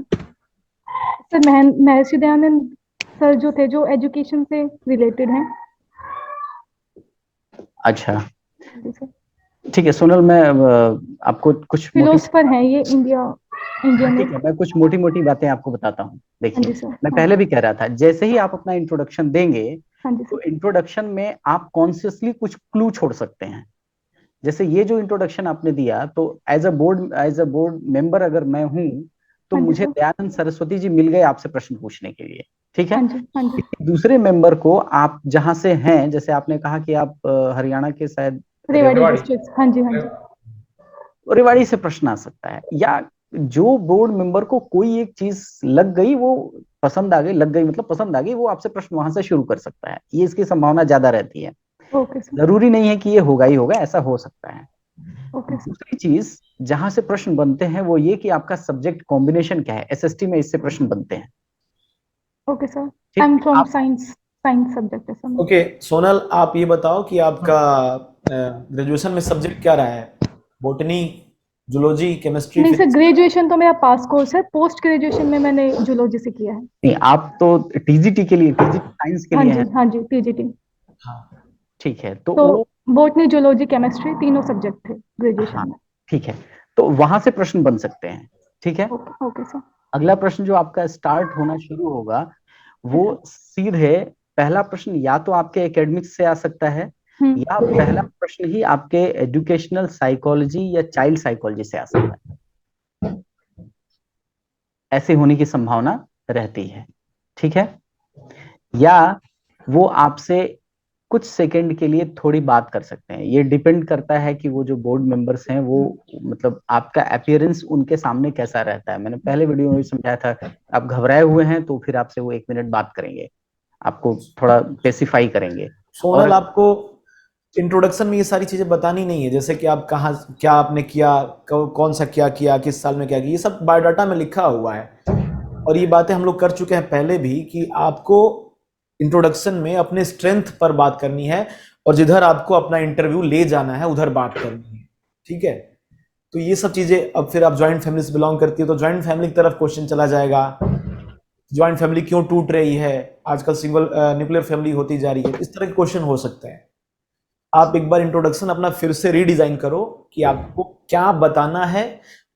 सर, महर्षि दयानंद सर जो थे, जो एजुकेशन से रिलेटेड हैं। अच्छा जी सर। ठीक है सोनल, मैं आपको कुछ फिलोसफर हैं ये, इंडियन ठीक है, मैं कुछ मोटी मोटी बातें आपको बताता हूँ। हाँ देखिए, जी सर। मैं हाँ पहले भी कह रहा था, जैसे ही आप अपना इंट्रोडक्शन देंगे हाँ जी तो सर। इंट्रोडक्शन में आप कॉन्शियसली कुछ क्लू छोड़ सकते हैं। जैसे ये जो इंट्रोडक्शन आपने दिया, तो एज अ बोर्ड मेंबर अगर मैं हूं तो हाँ जी मुझे सर। दयानंद सरस्वती जी मिल गए आपसे प्रश्न पूछने के लिए। ठीक है। हाँ जी। हाँ जी। किसी दूसरे मेंबर को आप जहां से हैं, जैसे आपने कहा कि आप हरियाणा के शायद रेवाड़ी डिस्ट्रिक्ट। हाँ जी। हाँ जी। रेवाड़ी से प्रश्न आ सकता है, या जो बोर्ड मेंबर को कोई एक चीज लग गई, वो पसंद आ गई, लग गई मतलब पसंद आ गई, वो आपसे प्रश्न वहां से शुरू कर सकता है। ये इसकी संभावना ज्यादा रहती है। Okay sir. जरूरी नहीं है कि ये होगा ही होगा, ऐसा हो सकता है। Okay sir. दूसरी चीज जहां से प्रश्न बनते हैं वो ये कि आपका सब्जेक्ट कॉम्बिनेशन क्या है। एसएसटी में इससे प्रश्न बनते हैं। Okay sir. ठीक, आई एम फ्रॉम आप साइंस सब्जेक्ट है सर। ओके सोनल, आप ये बताओ कि आपका ग्रेजुएशन में सब्जेक्ट क्या रहा है? बोटनी, जूलॉजी, केमिस्ट्री, नहीं सर, फिजिक्स? ग्रेजुएशन तो मेरा पास कोर्स है। पोस्ट ग्रेजुएशन में मैंने जूलॉजी से किया है। नहीं, आप तो टीजीटी के लिए, टीजीटी साइंस के हाँ लिए जी। है। हाँ जी, टीजीटी। हाँ ठीक है, तो तो वो, बोटनी, जूलॉजी, केमिस्ट्री तीनों सब्जेक्ट थे ग्रेजुएशन हाँ में। ठीक है, तो वहां से प्रश्न बन सकते हैं। ठीक है। ओके। Okay sir. अगला प्रश्न जो आपका स्टार्ट होना शुरू होगा, वो सीधे पहला प्रश्न या तो आपके एकेडमिक्स से आ सकता है, या पहला प्रश्न ही आपके एजुकेशनल साइकोलॉजी या चाइल्ड साइकोलॉजी से आ सकता है। ऐसे होने की संभावना रहती है। ठीक है। या वो आपसे कुछ सेकंड के लिए थोड़ी बात कर सकते हैं। ये डिपेंड करता है कि वो जो बोर्ड मेंबर्स हैं, वो मतलब आपका अपीयरेंस उनके सामने कैसा रहता है। मैंने पहले वीडियो में भी समझाया था, आप घबराए हुए हैं तो फिर आपसे वो 1 मिनट बात करेंगे, आपको थोड़ा स्पेसिफाई करेंगे। सोनल, आपको इंट्रोडक्शन में ये सारी चीजें बतानी नहीं है, जैसे कि आप कहाँ क्या आपने किया, कौन सा क्या किया, किस साल में क्या किया, ये सब बायोडाटा में लिखा हुआ है। और ये बातें हम लोग कर चुके हैं पहले भी, कि आपको इंट्रोडक्शन में अपने स्ट्रेंथ पर बात करनी है और जिधर आपको अपना इंटरव्यू ले जाना है उधर बात करनी है। ठीक है। तो ये सब चीजें, अब फिर आप ज्वाइंट फैमिली से बिलोंग करती है तो ज्वाइंट फैमिली की तरफ क्वेश्चन चला जाएगा। ज्वाइंट फैमिली क्यों टूट रही है, आजकल सिंगल न्यूक्लियर फैमिली होती जा रही है, इस तरह के क्वेश्चन हो सकते हैं। आप एक बार इंट्रोडक्शन अपना फिर से रीडिजाइन करो कि आपको क्या बताना है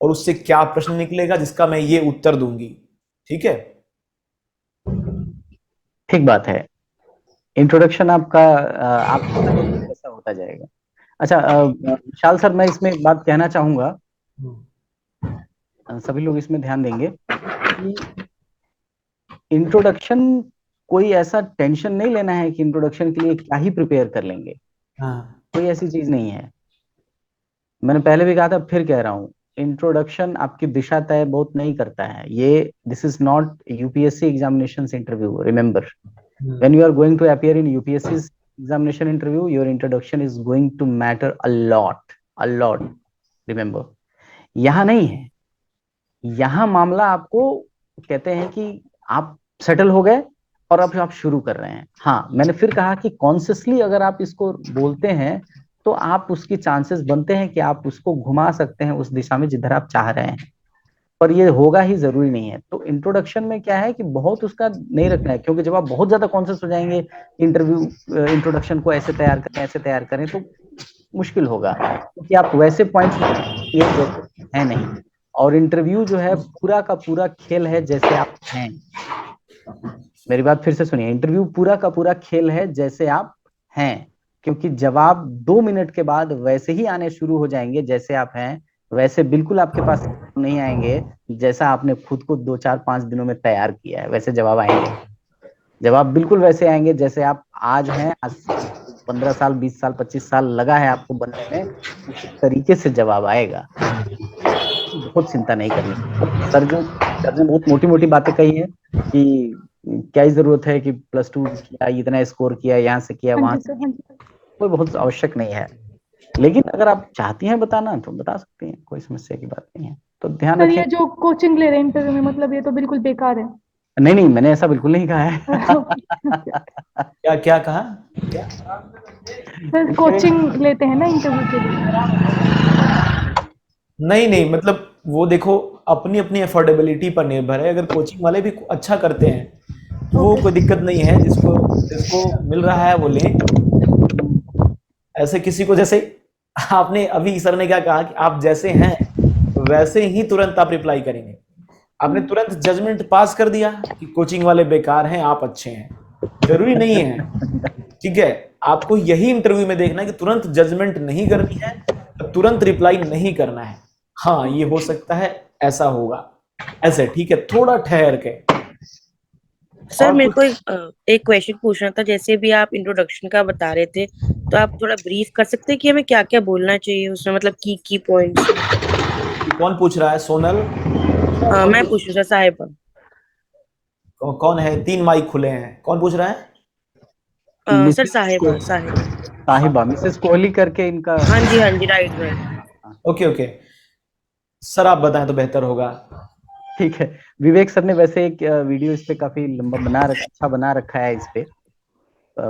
और उससे क्या प्रश्न निकलेगा जिसका मैं ये उत्तर दूंगी। ठीक है। ठीक बात है। इंट्रोडक्शन आपका कैसा होता जाएगा। अच्छा विशाल सर, मैं इसमें एक बात कहना चाहूंगा, सभी लोग इसमें ध्यान देंगे कि इंट्रोडक्शन, कोई ऐसा टेंशन नहीं लेना है कि इंट्रोडक्शन के लिए क्या ही प्रिपेयर कर लेंगे। हाँ कोई ऐसी चीज नहीं है। मैंने पहले भी कहा था, फिर कह रहा हूँ, इंट्रोडक्शन आपकी दिशा तय बहुत नहीं करता है। ये this is not UPSC examination interview. Remember, when you are going to appear in UPSC's examination interview, your introduction is going to matter a lot. Remember, यहाँ नहीं है। यहाँ मामला आपको कहते हैं कि आप सेटल हो गए और अब आप शुरू कर रहे हैं। हाँ, मैंने फिर कहा कि कॉन्शियसली अगर आप इसको बोलते हैं तो आप उसकी चांसेस बनते हैं कि आप उसको घुमा सकते हैं उस दिशा में जिधर आप चाह रहे हैं, पर ये होगा ही जरूरी नहीं है। तो इंट्रोडक्शन में क्या है कि बहुत उसका नहीं रखना है, क्योंकि जब आप बहुत ज्यादा कॉन्शियस हो जाएंगे इंट्रोडक्शन को ऐसे तैयार करें तो मुश्किल होगा, क्योंकि आप वैसे पॉइंट है नहीं। और इंटरव्यू जो है पूरा का पूरा खेल है जैसे आप हैं। मेरी बात फिर से सुनिए, इंटरव्यू पूरा का पूरा खेल है जैसे आप हैं, क्योंकि जवाब 2 मिनट के बाद वैसे ही आने शुरू हो जाएंगे जैसे आप हैं, वैसे बिल्कुल आपके पास नहीं आएंगे जैसा आपने खुद को 2 4 5 दिनों में तैयार किया है, वैसे जवाब आएंगे। जवाब बिल्कुल वैसे आएंगे जैसे आप आज हैं। आज 15 साल 20 साल 25 साल लगा है आपको बनने में, उसी तरीके से जवाब आएगा। बहुत चिंता नहीं करनी। सर ने बहुत मोटी मोटी बातें कही है कि क्या ही जरूरत है कि +2 किया, इतना स्कोर किया, यहाँ से किया, हाँ वहां जी से, सर, हाँ जी सर। कोई बहुत आवश्यक नहीं है। लेकिन अगर आप चाहती हैं बताना तो बता सकती हैं, कोई समस्या की बात नहीं है। तो ध्यान सर रखें। ये जो कोचिंग ले रहे हैं इंटरव्यू में, मतलब ये तो बिल्कुल बेकार है। नहीं नहीं, मैंने ऐसा बिल्कुल नहीं कहा है। क्या क्या कहा? सर कोचिंग लेते हैं ना इंटरव्यू के लिए। नहीं नहीं, मतलब वो देखो अपनी अपनी अफोर्डेबिलिटी पर निर्भर है। अगर कोचिंग वाले भी अच्छा करते हैं तो वो कोई दिक्कत नहीं है, जिसको जिसको मिल रहा है वो लें। ऐसे किसी को, जैसे आपने अभी सर ने क्या कहा कि आप जैसे हैं वैसे ही तुरंत आप रिप्लाई करेंगे। आपने तुरंत जजमेंट पास कर दिया कि कोचिंग वाले बेकार हैं, आप अच्छे हैं। जरूरी नहीं है, ठीक है। आपको यही इंटरव्यू में देखना है कि तुरंत जजमेंट नहीं करनी है, तुरंत रिप्लाई नहीं करना है। हाँ ये हो सकता है, ऐसा होगा, ऐसे ठीक है, थोड़ा ठहर के। सर और मेरे कुछ? को एक क्वेश्चन पूछना था। जैसे भी आप इंट्रोडक्शन का बता रहे थे, तो आप थोड़ा ब्रीफ कर सकते हैं कि हमें क्या क्या बोलना चाहिए उसमें, मतलब की पॉइंट्स। कौन पूछ रहा है? सोनल? कौन मैं पूछ? पूछ रहा साहिबा। कौन है? 3 माइक खुले हैं, कौन पूछ रहा है? सर साहिबा साहिबा। साहिबा, मिसेस कोहली करके इनका। हाँ जी हाँ जी, right right. Okay okay, sir आप बताएं तो बेहतर होगा। ठीक है। विवेक सर ने वैसे एक वीडियो इस पे काफी लंबा अच्छा बना रखा है इस पे।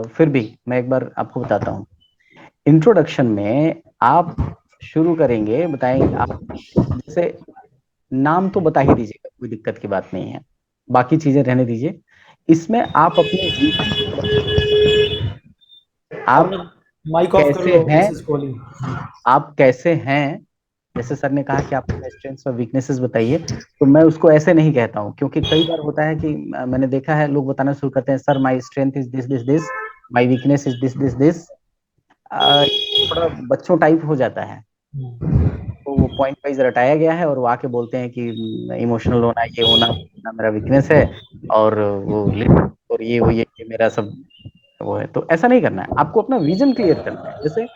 फिर भी मैं एक बार आपको बताता हूँ। इंट्रोडक्शन में आप शुरू करेंगे, बताएंगे आप, जैसे नाम तो बता ही दीजिएगा, कोई दिक्कत की बात नहीं है, बाकी चीजें रहने दीजिए। इसमें आप अपने आप अपना माइक ऑफ कर कैसे लो हैं, मिसेस कोहली। आप कैसे हैं। जैसे सर ने कहा कि आप अपने स्ट्रेंथ्स और वीकनेसेस बताइए, तो मैं उसको ऐसे नहीं कहता हूँ, क्योंकि कई बार होता है कि मैंने देखा है लोग बताना शुरू करते हैं, sir my strength is this this this, my weakness is this this this. थोड़ा बच्चों टाइप हो जाता है। तो वो पॉइंट वाइज रटाया गया है और वो आके बोलते हैं कि इमोशनल होना, ये होना मेरा वीकनेस है, और वो और ये मेरा सब वो है। तो ऐसा नहीं करना है, आपको अपना विजन क्लियर करना है। जैसे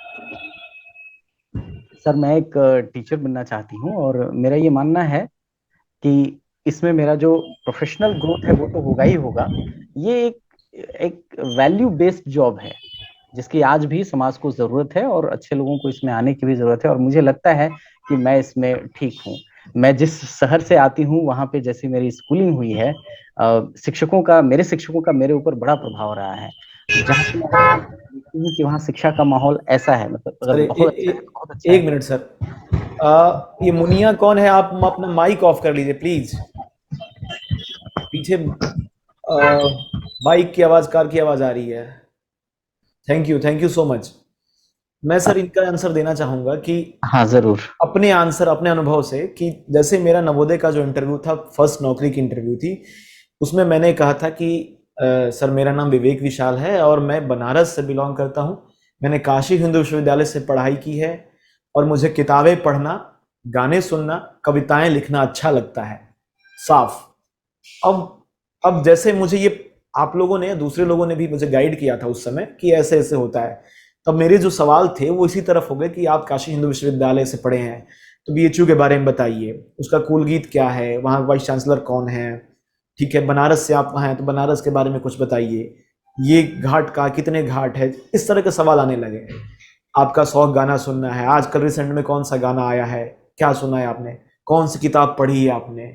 सर मैं एक टीचर बनना चाहती हूँ, और मेरा ये मानना है कि इसमें मेरा जो प्रोफेशनल ग्रोथ है वो तो होगा ही होगा। ये एक वैल्यू बेस्ड जॉब है जिसकी आज भी समाज को जरूरत है, और अच्छे लोगों को इसमें आने की भी जरूरत है, और मुझे लगता है कि मैं इसमें ठीक हूँ। मैं जिस शहर से आती हूँ वहां पे जैसी मेरी स्कूलिंग हुई है, मेरे शिक्षकों का मेरे ऊपर बड़ा प्रभाव रहा है। जहाँ पे मैं देखती हूँ कि वहाँ शिक्षा का माहौल ऐसा है, मतलब अगर सर बहुत अच्छा है तो बहुत अच्छा है। एक मिनट सर, ये मुनिया कौन है? आप अपना माइक ऑफ कर लीजिए प्लीज। पीछे बाइक की आवाज, कार की आवाज आ रही है। Thank you so much. मैं सर इनका आंसर देना चाहूंगा कि हाँ जरूर। अपने आंसर, अपने अनुभव से, कि जैसे मेरा नवोदय का जो इंटरव्यू था, फर्स्ट नौकरी की इंटरव्यू थी, उसमें मैंने कहा था कि सर मेरा नाम विवेक विशाल है और मैं बनारस से बिलोंग करता हूँ। मैंने काशी हिंदू विश्वविद्यालय से पढ़ाई की है और मुझे किताबें पढ़ना, गाने सुनना, कविताएं लिखना अच्छा लगता है। साफ। अब जैसे मुझे ये आप लोगों ने, दूसरे लोगों ने भी मुझे गाइड किया था उस समय कि ऐसे ऐसे होता है, तब मेरे जो सवाल थे वो इसी तरफ हो गए कि आप काशी हिंदू विश्वविद्यालय से पढ़े हैं तो बीएचयू के बारे में बताइए, उसका कुल गीत क्या है, वहाँ वाइस चांसलर कौन है, ठीक है, बनारस से आप हैं तो बनारस के बारे में कुछ बताइए, ये घाट का कितने घाट है, इस तरह के सवाल आने लगे। आपका शौक गाना सुनना है, आजकल रिसेंट में कौन सा गाना आया है, क्या सुना है आपने, कौन सी किताब पढ़ी है आपने,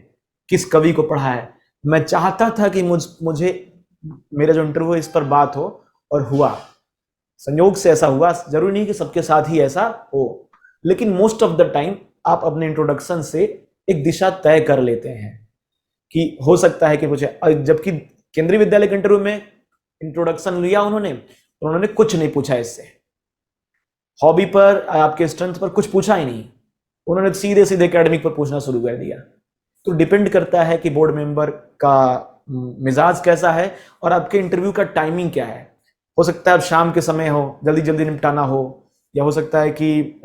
किस कवि को पढ़ा है। मैं चाहता था कि मुझे मेरा जो इंटरव्यू इस पर बात हो, और हुआ। संयोग से ऐसा हुआ, जरूरी नहीं कि सबके साथ ही ऐसा हो, लेकिन मोस्ट ऑफ द टाइम आप अपने इंट्रोडक्शन से एक दिशा तय कर लेते हैं कि हो सकता है कि मुझे, जबकि केंद्रीय विद्यालय के इंटरव्यू में इंट्रोडक्शन लिया उन्होंने कुछ नहीं पूछा इससे, हॉबी पर, आपके स्ट्रेंथ पर कुछ पूछा ही नहीं, उन्होंने सीधे सीधे एकेडमिक पर पूछना शुरू कर दिया। तो डिपेंड करता है कि बोर्ड मेंबर का मिजाज कैसा है और आपके इंटरव्यू का टाइमिंग क्या है। हो सकता है आप शाम के समय हो, जल्दी जल्दी निपटाना हो, या हो सकता है कि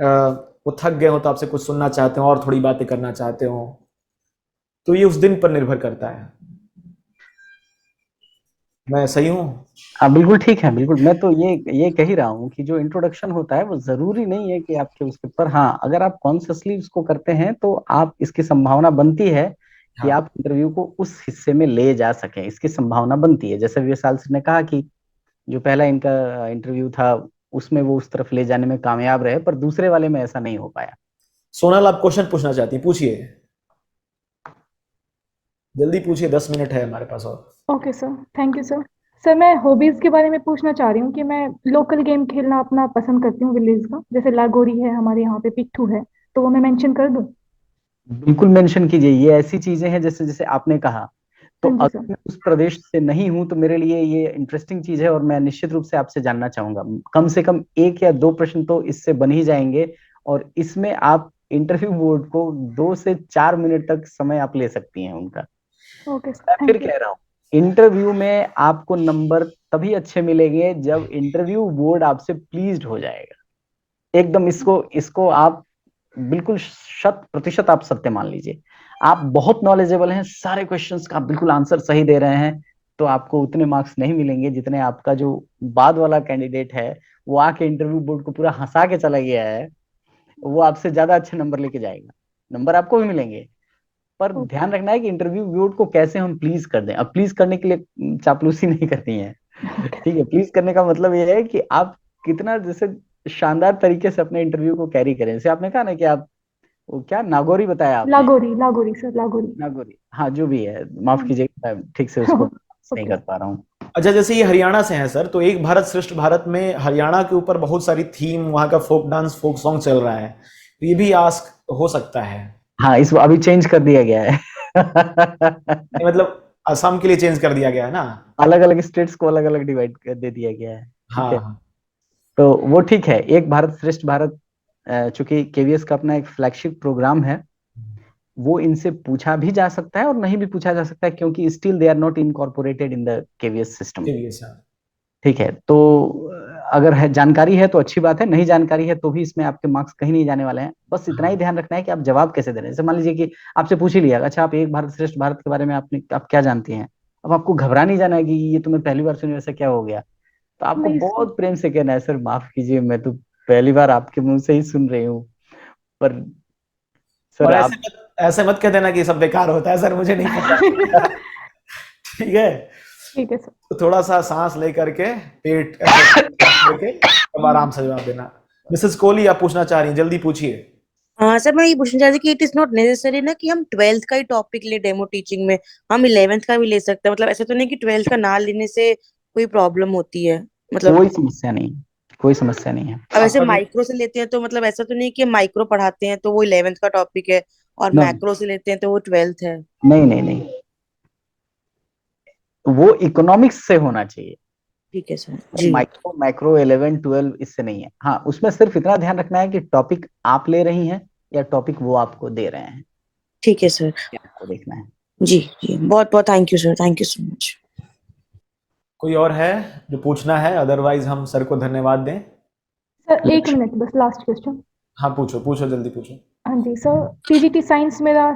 वो थक गए हो तो आपसे कुछ सुनना चाहते हो और थोड़ी बातें करना चाहते हो। तो ये उस दिन पर निर्भर करता है। मैं सही हूँ? हाँ बिल्कुल ठीक है, बिल्कुल। मैं तो ये कह ही रहा हूँ कि जो इंट्रोडक्शन होता है वो जरूरी नहीं है कि आपके उसके, पर हाँ अगर आप कॉन्शियसली उसको करते हैं तो आप, इसकी संभावना बनती है कि हाँ। आप इंटरव्यू को उस हिस्से में ले जा सकें, इसकी संभावना बनती है। जैसे विशाल सर ने कहा कि जो पहला इनका इंटरव्यू था उसमें वो उस तरफ ले जाने में कामयाब रहे, पर दूसरे वाले में ऐसा नहीं हो पाया। सोनल, आप क्वेश्चन पूछना चाहती हैं, पूछिए, जल्दी पूछिए, 10 मिनट है हमारे पास और। Okay sir, thank you sir. Sir मैं हॉबीज के बारे में पूछना चाह रही हूँ कि मैं लोकल गेम खेलना अपना पसंद करती हूँ विलेज का, जैसे लागोरी है हमारे यहाँ पे, पिट्ठू है, तो वो मैं मेंशन कर दूँ? बिल्कुल मेंशन कीजिए, ये ऐसी चीजें हैं जैसे जैसे आपने कहा। तो हाँ जी अगर सर। मैं उस प्रदेश से नहीं हूं तो मेरे लिए ये इंटरेस्टिंग चीज है और मैं निश्चित रूप से आपसे जानना चाहूंगा। कम से कम 1 या 2 प्रश्न तो इससे बन ही जाएंगे, और इसमें आप इंटरव्यू बोर्ड को 2 से 4 मिनट तक समय आप ले सकती हैं उनका। ओके सर, मैं फिर थैंक यू। कह रहा हूँ, इंटरव्यू में आपको नंबर तभी अच्छे मिलेंगे जब इंटरव्यू बोर्ड आपसे प्लीज्ड हो जाएगा। एकदम इसको इसको आप बिल्कुल 100% आप सत्य मान लीजिए। आप बहुत नॉलेजेबल हैं, सारे क्वेश्चंस का आप बिल्कुल आंसर सही दे रहे हैं, तो आपको उतने मार्क्स नहीं मिलेंगे जितने आपका जो बाद वाला कैंडिडेट है, वो आके इंटरव्यू बोर्ड को पूरा हंसा के चला गया है, वो आपसे ज्यादा अच्छे नंबर लेके जाएगा। नंबर आपको भी मिलेंगे, पर ओके। ध्यान रखना है कि इंटरव्यू बोर्ड को कैसे हम प्लीज कर दें। अब प्लीज करने के लिए चापलूसी नहीं करती है, ओके। ठीक है। प्लीज करने का मतलब ये है कि आप कितना जैसे शानदार तरीके से अपने इंटरव्यू को कैरी करें। जैसे आपने कहा ना कि आप, वो क्या नागौरी बताया आपने? लागोरी, लागोरी सर, लागोरी। नागौरी, हाँ जो भी है, माफ हाँ। कीजिएगा मैं ठीक से उसको नहीं ओके। कर पा रहा हूँ। अच्छा, जैसे ये हरियाणा से हैं सर, तो एक भारत श्रेष्ठ भारत में हरियाणा के ऊपर बहुत सारी थीम, वहाँ का फोक डांस, फोक सॉन्ग चल रहा है, तो ये भी आस्क हो सकता है। हाँ इस अभी चेंज कर दिया गया है। नहीं, मतलब असम के लिए चेंज कर दिया गया है ना? अलग अलग स्टेट्स को अलग अलग डिवाइड कर दे दिया गया है, ठीक है। हाँ। तो वो ठीक है, एक भारत श्रेष्ठ भारत, चूंकि केवीएस का अपना एक फ्लैगशिप प्रोग्राम है, वो इनसे पूछा भी जा सकता है और नहीं भी पूछा जा सकता है, क्योंकि still they are not incorporated in the KVS system. चलिए सर। ठीक है, तो अगर है जानकारी है तो अच्छी बात है, नहीं जानकारी है तो भी इसमें आपके मार्क्स कहीं नहीं जाने वाले हैं। बस इतना ही हाँ। ध्यान रखना है कि आप जवाब कैसे दे रहे हैं। जैसे मान लीजिए कि आपसे पूछ ही लिया, अच्छा आप एक भारत श्रेष्ठ भारत के बारे में आप क्या जानती हैं, अब आपको घबरा नहीं जाना है कि ये तो मैं पहली बार सुनी, वैसा क्या हो गया। तो आपको नहीं सर। बहुत प्रेम से कहना है, सर माफ कीजिए मैं तो पहली बार आपके मुंह से ही सुन रही हूँ, पर सर और आप। ऐसे मत कह देना कि सब बेकार होता है सर, मुझे नहीं पता। ठीक है, ठीक है सर। तो थोड़ा सा सांस लेकर के, पेट ऐसे करके, अब आराम से जवाब देना। मिसेस कोहली, आप पूछना चाह रही हैं, जल्दी पूछिए। हाँ सर, मैं ये पूछना चाहती कि इट इज नॉट नेसेसरी ना कि हम 12th का ही टॉपिक ले डेमो टीचिंग में, हम 11th का भी ले सकते हैं। मतलब ऐसा तो नहीं कि 12th का ना लेने से कोई प्रॉब्लम होती है, मतलब कोई समस्या नहीं, कोई समस्या नहीं है। अब ऐसे आपका भी। माइक्रो से लेते हैं तो मतलब ऐसा तो नहीं कि माइक्रो पढ़ाते हैं तो वो 11th का टॉपिक है, और नहीं मैक्रो से लेते हैं तो वो 12th है। नहीं नहीं नहीं, वो इकोनॉमिक्स से होना चाहिए। ठीक है सर जी। माइक्रो माइक्रो 11 12 इससे नहीं है। हाँ उसमें सिर्फ इतना ध्यान रखना है कि टॉपिक आप ले रही हैं या टॉपिक वो आपको दे रहे हैं, ठीक है सर। ये आपको देखना है। जी जी, बहुत बहुत thank you sir, thank you so much. कोई और है जो पूछना है? अदरवाइज हम सर को धन्यवाद दें। सर 1 मिनट बस, लास्ट क्वेश्चन। हाँ, पूछो पूछो, जल्दी पूछो। हाँ जी सर, पीजीटी साइंस मेरा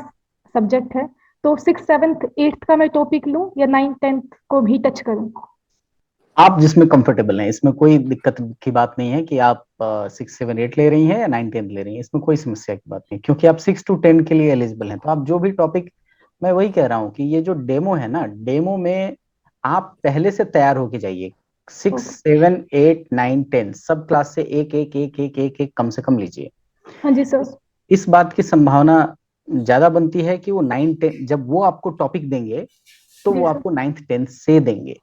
सब्जेक्ट है, तो 6th 7th 8th का मैं टॉपिक लूँ या 9th 10th को भी टच करूँ? आप जिसमें कंफर्टेबल हैं, इसमें कोई दिक्कत की बात नहीं है कि आप 6 7 8 ले रही हैं या 9 10 ले रही हैं, इसमें कोई समस्या की बात नहीं, क्योंकि आप 6 to 10 के लिए एलिजिबल हैं। तो आप जो भी टॉपिक, मैं वही कह रहा हूँ कि ये जो डेमो है ना, डेमो में आप पहले से तैयार होके जाइए। 6 7 8 9 10 सब क्लास से एक एक एक एक एक एक कम से कम लीजिए। हाँ जी सर। इस बात की संभावना ज्यादा बनती है कि वो 9 10 जब वो आपको टॉपिक देंगे तो जी वो सर। आपको 9th 10th से देंगे।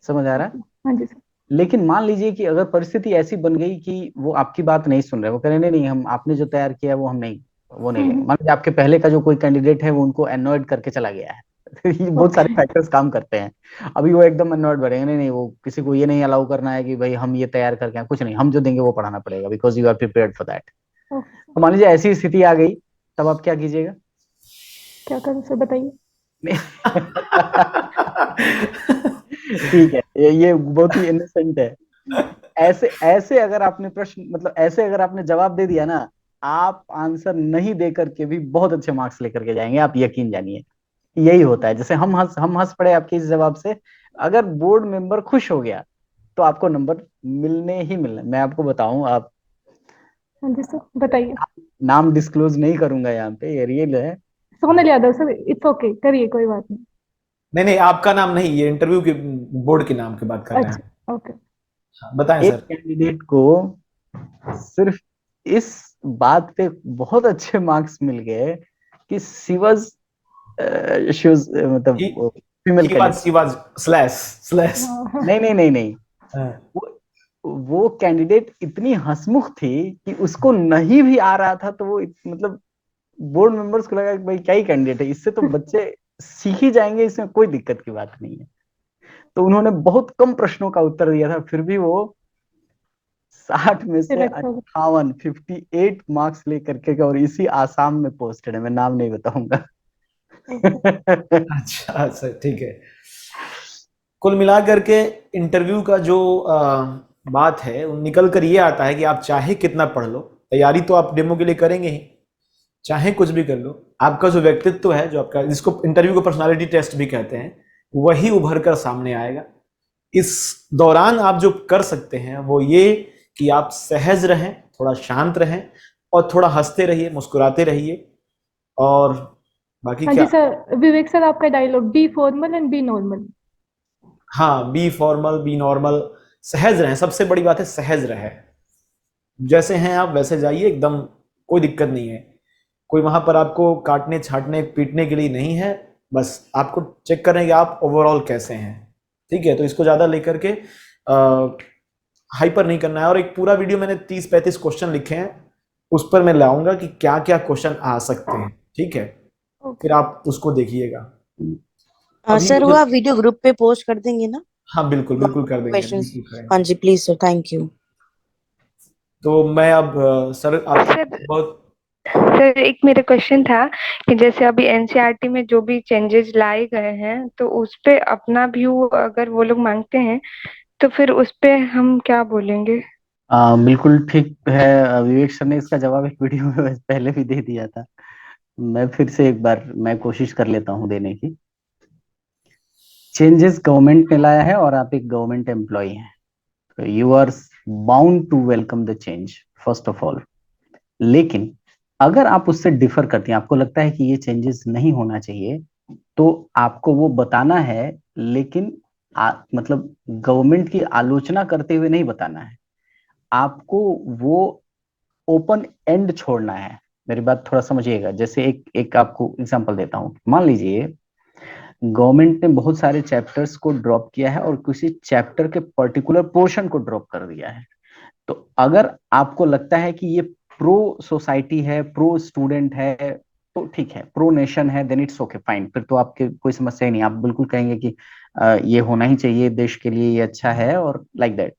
समझ आ रहा है? ओके। हाँ जी सर। लेकिन मान लीजिए कि अगर परिस्थिति ऐसी बन गई कि वो आपकी बात नहीं सुन रहे, वो कह रहे नहीं नहीं, हम आपने जो तैयार किया है वो हम नहीं, वो नहीं लेंगे। मान लीजिए आपके पहले का जो कोई कैंडिडेट है वो उनको अनॉयड करके चला गया है ये बहुत सारे ओके फैक्टर्स काम करते हैं। अभी वो एकदम अनॉयड बढ़ेंगे, नहीं नहीं, वो किसी को ये नहीं अलाउ करना है कि भाई हम ये तैयार करके आए, कुछ नहीं, हम जो देंगे वो पढ़ाना पड़ेगा, because you are prepared for that. Okay तो मान लीजिए ऐसी स्थिति आ गई, तब आप क्या कीजिएगा? क्या करूँ सर बताइए। ठीक है, ये बहुत ही इनोसेंट है। ऐसे ऐसे अगर आपने प्रश्न, मतलब ऐसे अगर आपने जवाब दे दिया ना, आप आंसर नहीं दे करके भी बहुत अच्छे मार्क्स लेकर के जाएंगे, आप यकीन जानिए। यही होता है, जैसे हम हंस पड़े आपके इस जवाब से। अगर बोर्ड मेंबर खुश हो गया तो आपको नंबर मिलने ही मिलने। मैं आपको बताऊं, आप, हाँ जी सर बताइए। नाम डिस्क्लोज नहीं करूंगा यहाँ पे, ये रियल है। Sonal Yadav sir, it's okay, करिए कोई बात नहीं। नहीं नहीं, आपका नाम नहीं, ये इंटरव्यू के बोर्ड के नाम की बात कर रहे हैं। अच्छा ओके। हाँ, बताएं एक सर। कैंडिडेट को सिर्फ इस बात पे बहुत अच्छे मार्क्स मिल गए कि शी वाज, ही मतलब female he was candidate. She was slash slash. हाँ हाँ। नहीं नहीं नहीं नहीं, हाँ, वो कैंडिडेट इतनी हंसमुख थी कि उसको नहीं भी आ रहा था, तो वो मतलब बोर्ड मेंबर्स को लगा कि भाई क्या ही कैंडिडेट है, इससे तो बच्चे सीख ही जाएंगे, इसमें कोई दिक्कत की बात नहीं है। तो उन्होंने बहुत कम प्रश्नों का उत्तर दिया था, फिर भी वो 60 में से सिलेक्ट हो 58, 58 मार्क्स लेकर के, और इसी आसाम में पोस्टेड है, मैं नाम नहीं बताऊंगा। गए। ओके अच्छा सर, ठीक है। कुल मिला करके इंटरव्यू का जो बात है वो निकल कर ये आता है कि आप चाहे कितना पढ़ लो, तैयारी तो आप डेमो के लिए करेंगे ही, चाहे कुछ भी कर लो, आपका जो व्यक्तित्व है, जो आपका, जिसको इंटरव्यू को पर्सनालिटी टेस्ट भी कहते हैं, वही उभर कर सामने आएगा। इस दौरान आप जो कर सकते हैं वो ये कि आप सहज रहें, थोड़ा शांत रहें, और थोड़ा हंसते रहिए, मुस्कुराते रहिए, और बाकी हाँ क्या। जी सर, विवेक सर आपका dialogue, be formal and be normal. हाँ, बी फॉर्मल बी नॉर्मल, सहज रहें, सबसे बड़ी बात है सहज रहें। जैसे हैं आप वैसे जाइए, एकदम कोई दिक्कत नहीं है। कोई वहां पर आपको काटने छाटने पीटने के लिए नहीं है, बस आपको चेक करना है कि आप ओवरऑल कैसे हैं। ठीक है, तो इसको ज़्यादा लेकर के हाइपर नहीं करना है। और एक पूरा वीडियो मैंने 30-35 क्वेश्चन लिखे हैं, उस पर मैं लाऊंगा कि क्या क्या क्वेश्चन आ सकते हैं। ठीक है, ओके फिर आप उसको देखिएगा। अभी सर वो मुझे, आप वीडियो ग्रुप पे पोस्ट कर देंगे ना? हाँ बिल्कुल बिल्कुल कर देंगे, क्वेश्चंस। बिल्कुल करेंगे। हाँ जी प्लीज सर, थैंक यू। तो मैं अब सर आपका सर बहुत, सर एक मेरा क्वेश्चन था कि जैसे अभी एनसीईआरटी में जो भी चेंजेस लाए गए हैं तो उस पे अपना व्यू अगर वो लोग मांगते हैं तो फिर उस पे हम क्या बोलेंगे? बिल्कुल ठीक है, विवेक सर ने इसका जवाब एक वीडियो में पहले भी दे दिया था। मैं फिर से एक बार मैं कोशिश कर लेता हूँ देने की। चेंजेस गवर्नमेंट ने लाया है और आप एक गवर्नमेंट एम्प्लॉय हैं, you are bound to welcome the change first of all. लेकिन अगर आप उससे डिफर करती हैं, आपको लगता है कि ये चेंजेस नहीं होना चाहिए, तो आपको वो बताना है, लेकिन मतलब गवर्नमेंट की आलोचना करते हुए नहीं बताना है। आपको वो ओपन एंड छोड़ना है। मेरी बात थोड़ा समझिएगा। जैसे एक एक आपको एग्जांपल देता हूँ। मान लीजिए गवर्नमेंट ने बहुत सारे चैप्टर्स को ड्रॉप किया है और किसी चैप्टर के पर्टिकुलर पोर्शन को ड्रॉप कर दिया है। तो अगर आपको लगता है कि ये प्रो सोसाइटी है, प्रो स्टूडेंट है, तो ठीक है, प्रो नेशन है, देन इट्स ओके फाइन, फिर तो आपके कोई समस्या ही नहीं, आप बिल्कुल कहेंगे कि ये होना ही चाहिए देश के लिए, ये अच्छा है, और लाइक दैट।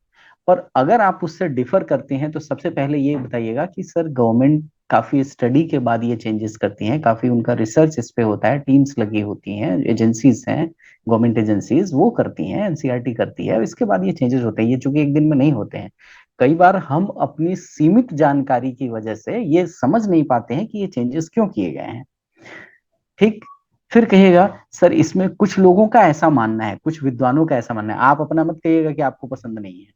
पर अगर आप उससे डिफर करते हैं तो सबसे पहले ये बताइएगा कि सर गवर्नमेंट काफी स्टडी के बाद ये चेंजेस करती हैं, काफी उनका रिसर्च इस पे होता है, टीम्स लगी होती हैं, एजेंसीज हैं, गवर्नमेंट एजेंसीज वो करती हैं, एनसीईआरटी करती है, इसके बाद ये चेंजेस होते हैं। ये चूंकि एक दिन में नहीं होते हैं, कई बार हम अपनी सीमित जानकारी की वजह से ये समझ नहीं पाते हैं कि ये चेंजेस क्यों किए गए हैं। ठीक, फिर कहिएगा सर इसमें कुछ लोगों का ऐसा मानना है, कुछ विद्वानों का ऐसा मानना है। आप अपना मत कहिएगा कि आपको पसंद नहीं है,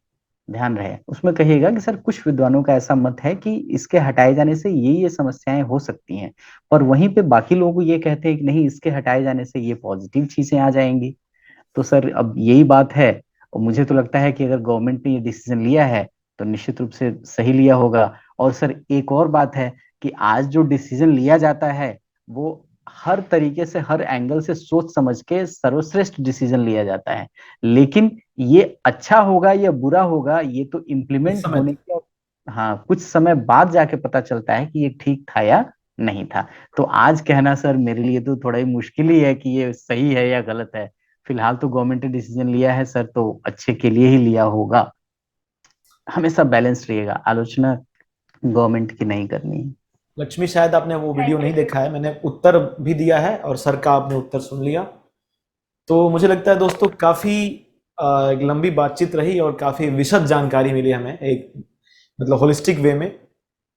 ध्यान रहे, उसमें कहिएगा कि सर कुछ विद्वानों का ऐसा मत है कि इसके हटाए जाने से ये समस्याएं हो सकती हैं, पर वहीं पे बाकी लोग ये कहते हैं कि नहीं, इसके हटाए जाने से ये पॉजिटिव चीजें आ जाएंगी। तो सर अब यही बात है, और मुझे तो लगता है कि अगर गवर्नमेंट ने ये डिसीजन लिया है तो निश्चित रूप से सही लिया होगा। और सर एक और बात है कि आज जो डिसीजन लिया जाता है वो हर तरीके से, हर एंगल से सोच समझ के सर्वश्रेष्ठ डिसीजन लिया जाता है, लेकिन ये अच्छा होगा या बुरा होगा ये तो इम्प्लीमेंट समय होने के, हाँ, कुछ समय बाद जाके पता चलता है कि ये ठीक था या नहीं था। तो आज कहना सर मेरे लिए तो थोड़ा ही मुश्किल ही है कि ये सही है या गलत है। फिलहाल तो गवर्नमेंट ने डिसीजन लिया है सर, तो अच्छे के लिए ही लिया होगा। हमेशा बैलेंस रहिएगा, आलोचना गवर्नमेंट की नहीं करनी है। लक्ष्मी, शायद आपने वो वीडियो नहीं देखा है, मैंने उत्तर भी दिया है और सर का आपने उत्तर सुन लिया। तो मुझे लगता है दोस्तों काफ़ी एक लंबी बातचीत रही और काफ़ी विशद जानकारी मिली हमें, एक मतलब होलिस्टिक वे में।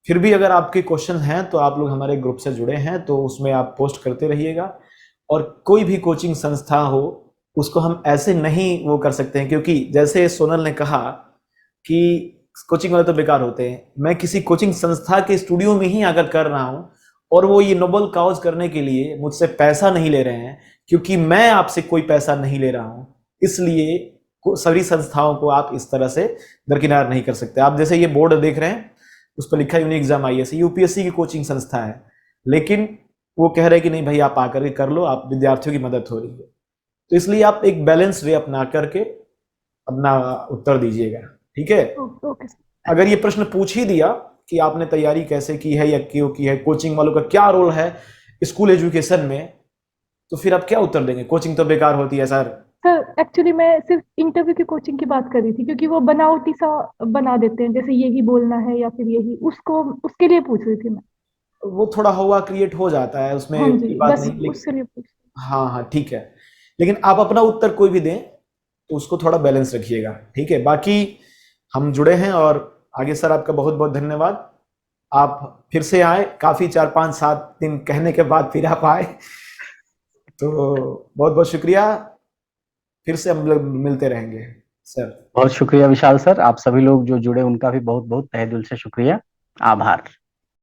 फिर भी अगर आपके क्वेश्चन हैं तो आप लोग हमारे ग्रुप से जुड़े हैं तो उसमें आप पोस्ट करते रहिएगा। और कोई भी कोचिंग संस्था हो उसको हम ऐसे नहीं वो कर सकते हैं, क्योंकि जैसे सोनल ने कहा कि कोचिंग वाले तो बेकार होते हैं। मैं किसी कोचिंग संस्था के स्टूडियो में ही अगर कर रहा हूं और वो ये नोबल काउज करने के लिए मुझसे पैसा नहीं ले रहे हैं, क्योंकि मैं आपसे कोई पैसा नहीं ले रहा हूं, इसलिए सभी संस्थाओं को आप इस तरह से दरकिनार नहीं कर सकते। आप जैसे ये बोर्ड देख रहे हैं उस पर लिखा है यूनिक एग्जाम IAS, यूपीएससी की कोचिंग संस्था है, लेकिन वो कह रहे हैं कि नहीं भाई आप आकर के कर लो, आप विद्यार्थियों की मदद हो रही है। तो इसलिए आप एक बैलेंस वे अपना करके अपना उत्तर दीजिएगा, ठीक है। Okay sir. अगर ये प्रश्न पूछ ही दिया कि आपने तैयारी कैसे की है या क्यों की है, कोचिंग वालों का क्या रोल है स्कूल एजुकेशन में, तो फिर आप क्या उत्तर देंगे? कोचिंग तो बेकार होती है सर। सर एक्चुअली मैं सिर्फ इंटरव्यू की कोचिंग की बात कर रही थी, क्योंकि वो बनावटी सा बना देते हैं, जैसे यही बोलना है या फिर यही, उसको उसके लिए पूछ रही थी मैं। वो थोड़ा हवा क्रिएट हो जाता है उसमें, हाँ जी, कोई बात बस नहीं, लेकिन उसके लिए पूछ। हाँ हाँ ठीक है। लेकिन आप अपना उत्तर कोई भी दें तो उसको थोड़ा बैलेंस रखिएगा, ठीक है। बाकी हम जुड़े हैं और आगे सर आपका बहुत बहुत धन्यवाद। आप फिर से आए, काफी 4-5-7 दिन कहने के बाद फिर आप आए, तो बहुत बहुत शुक्रिया। फिर से हम लोग मिलते रहेंगे सर। बहुत शुक्रिया विशाल सर, आप सभी लोग जो जुड़े उनका भी बहुत बहुत तहे दिल से शुक्रिया, आभार।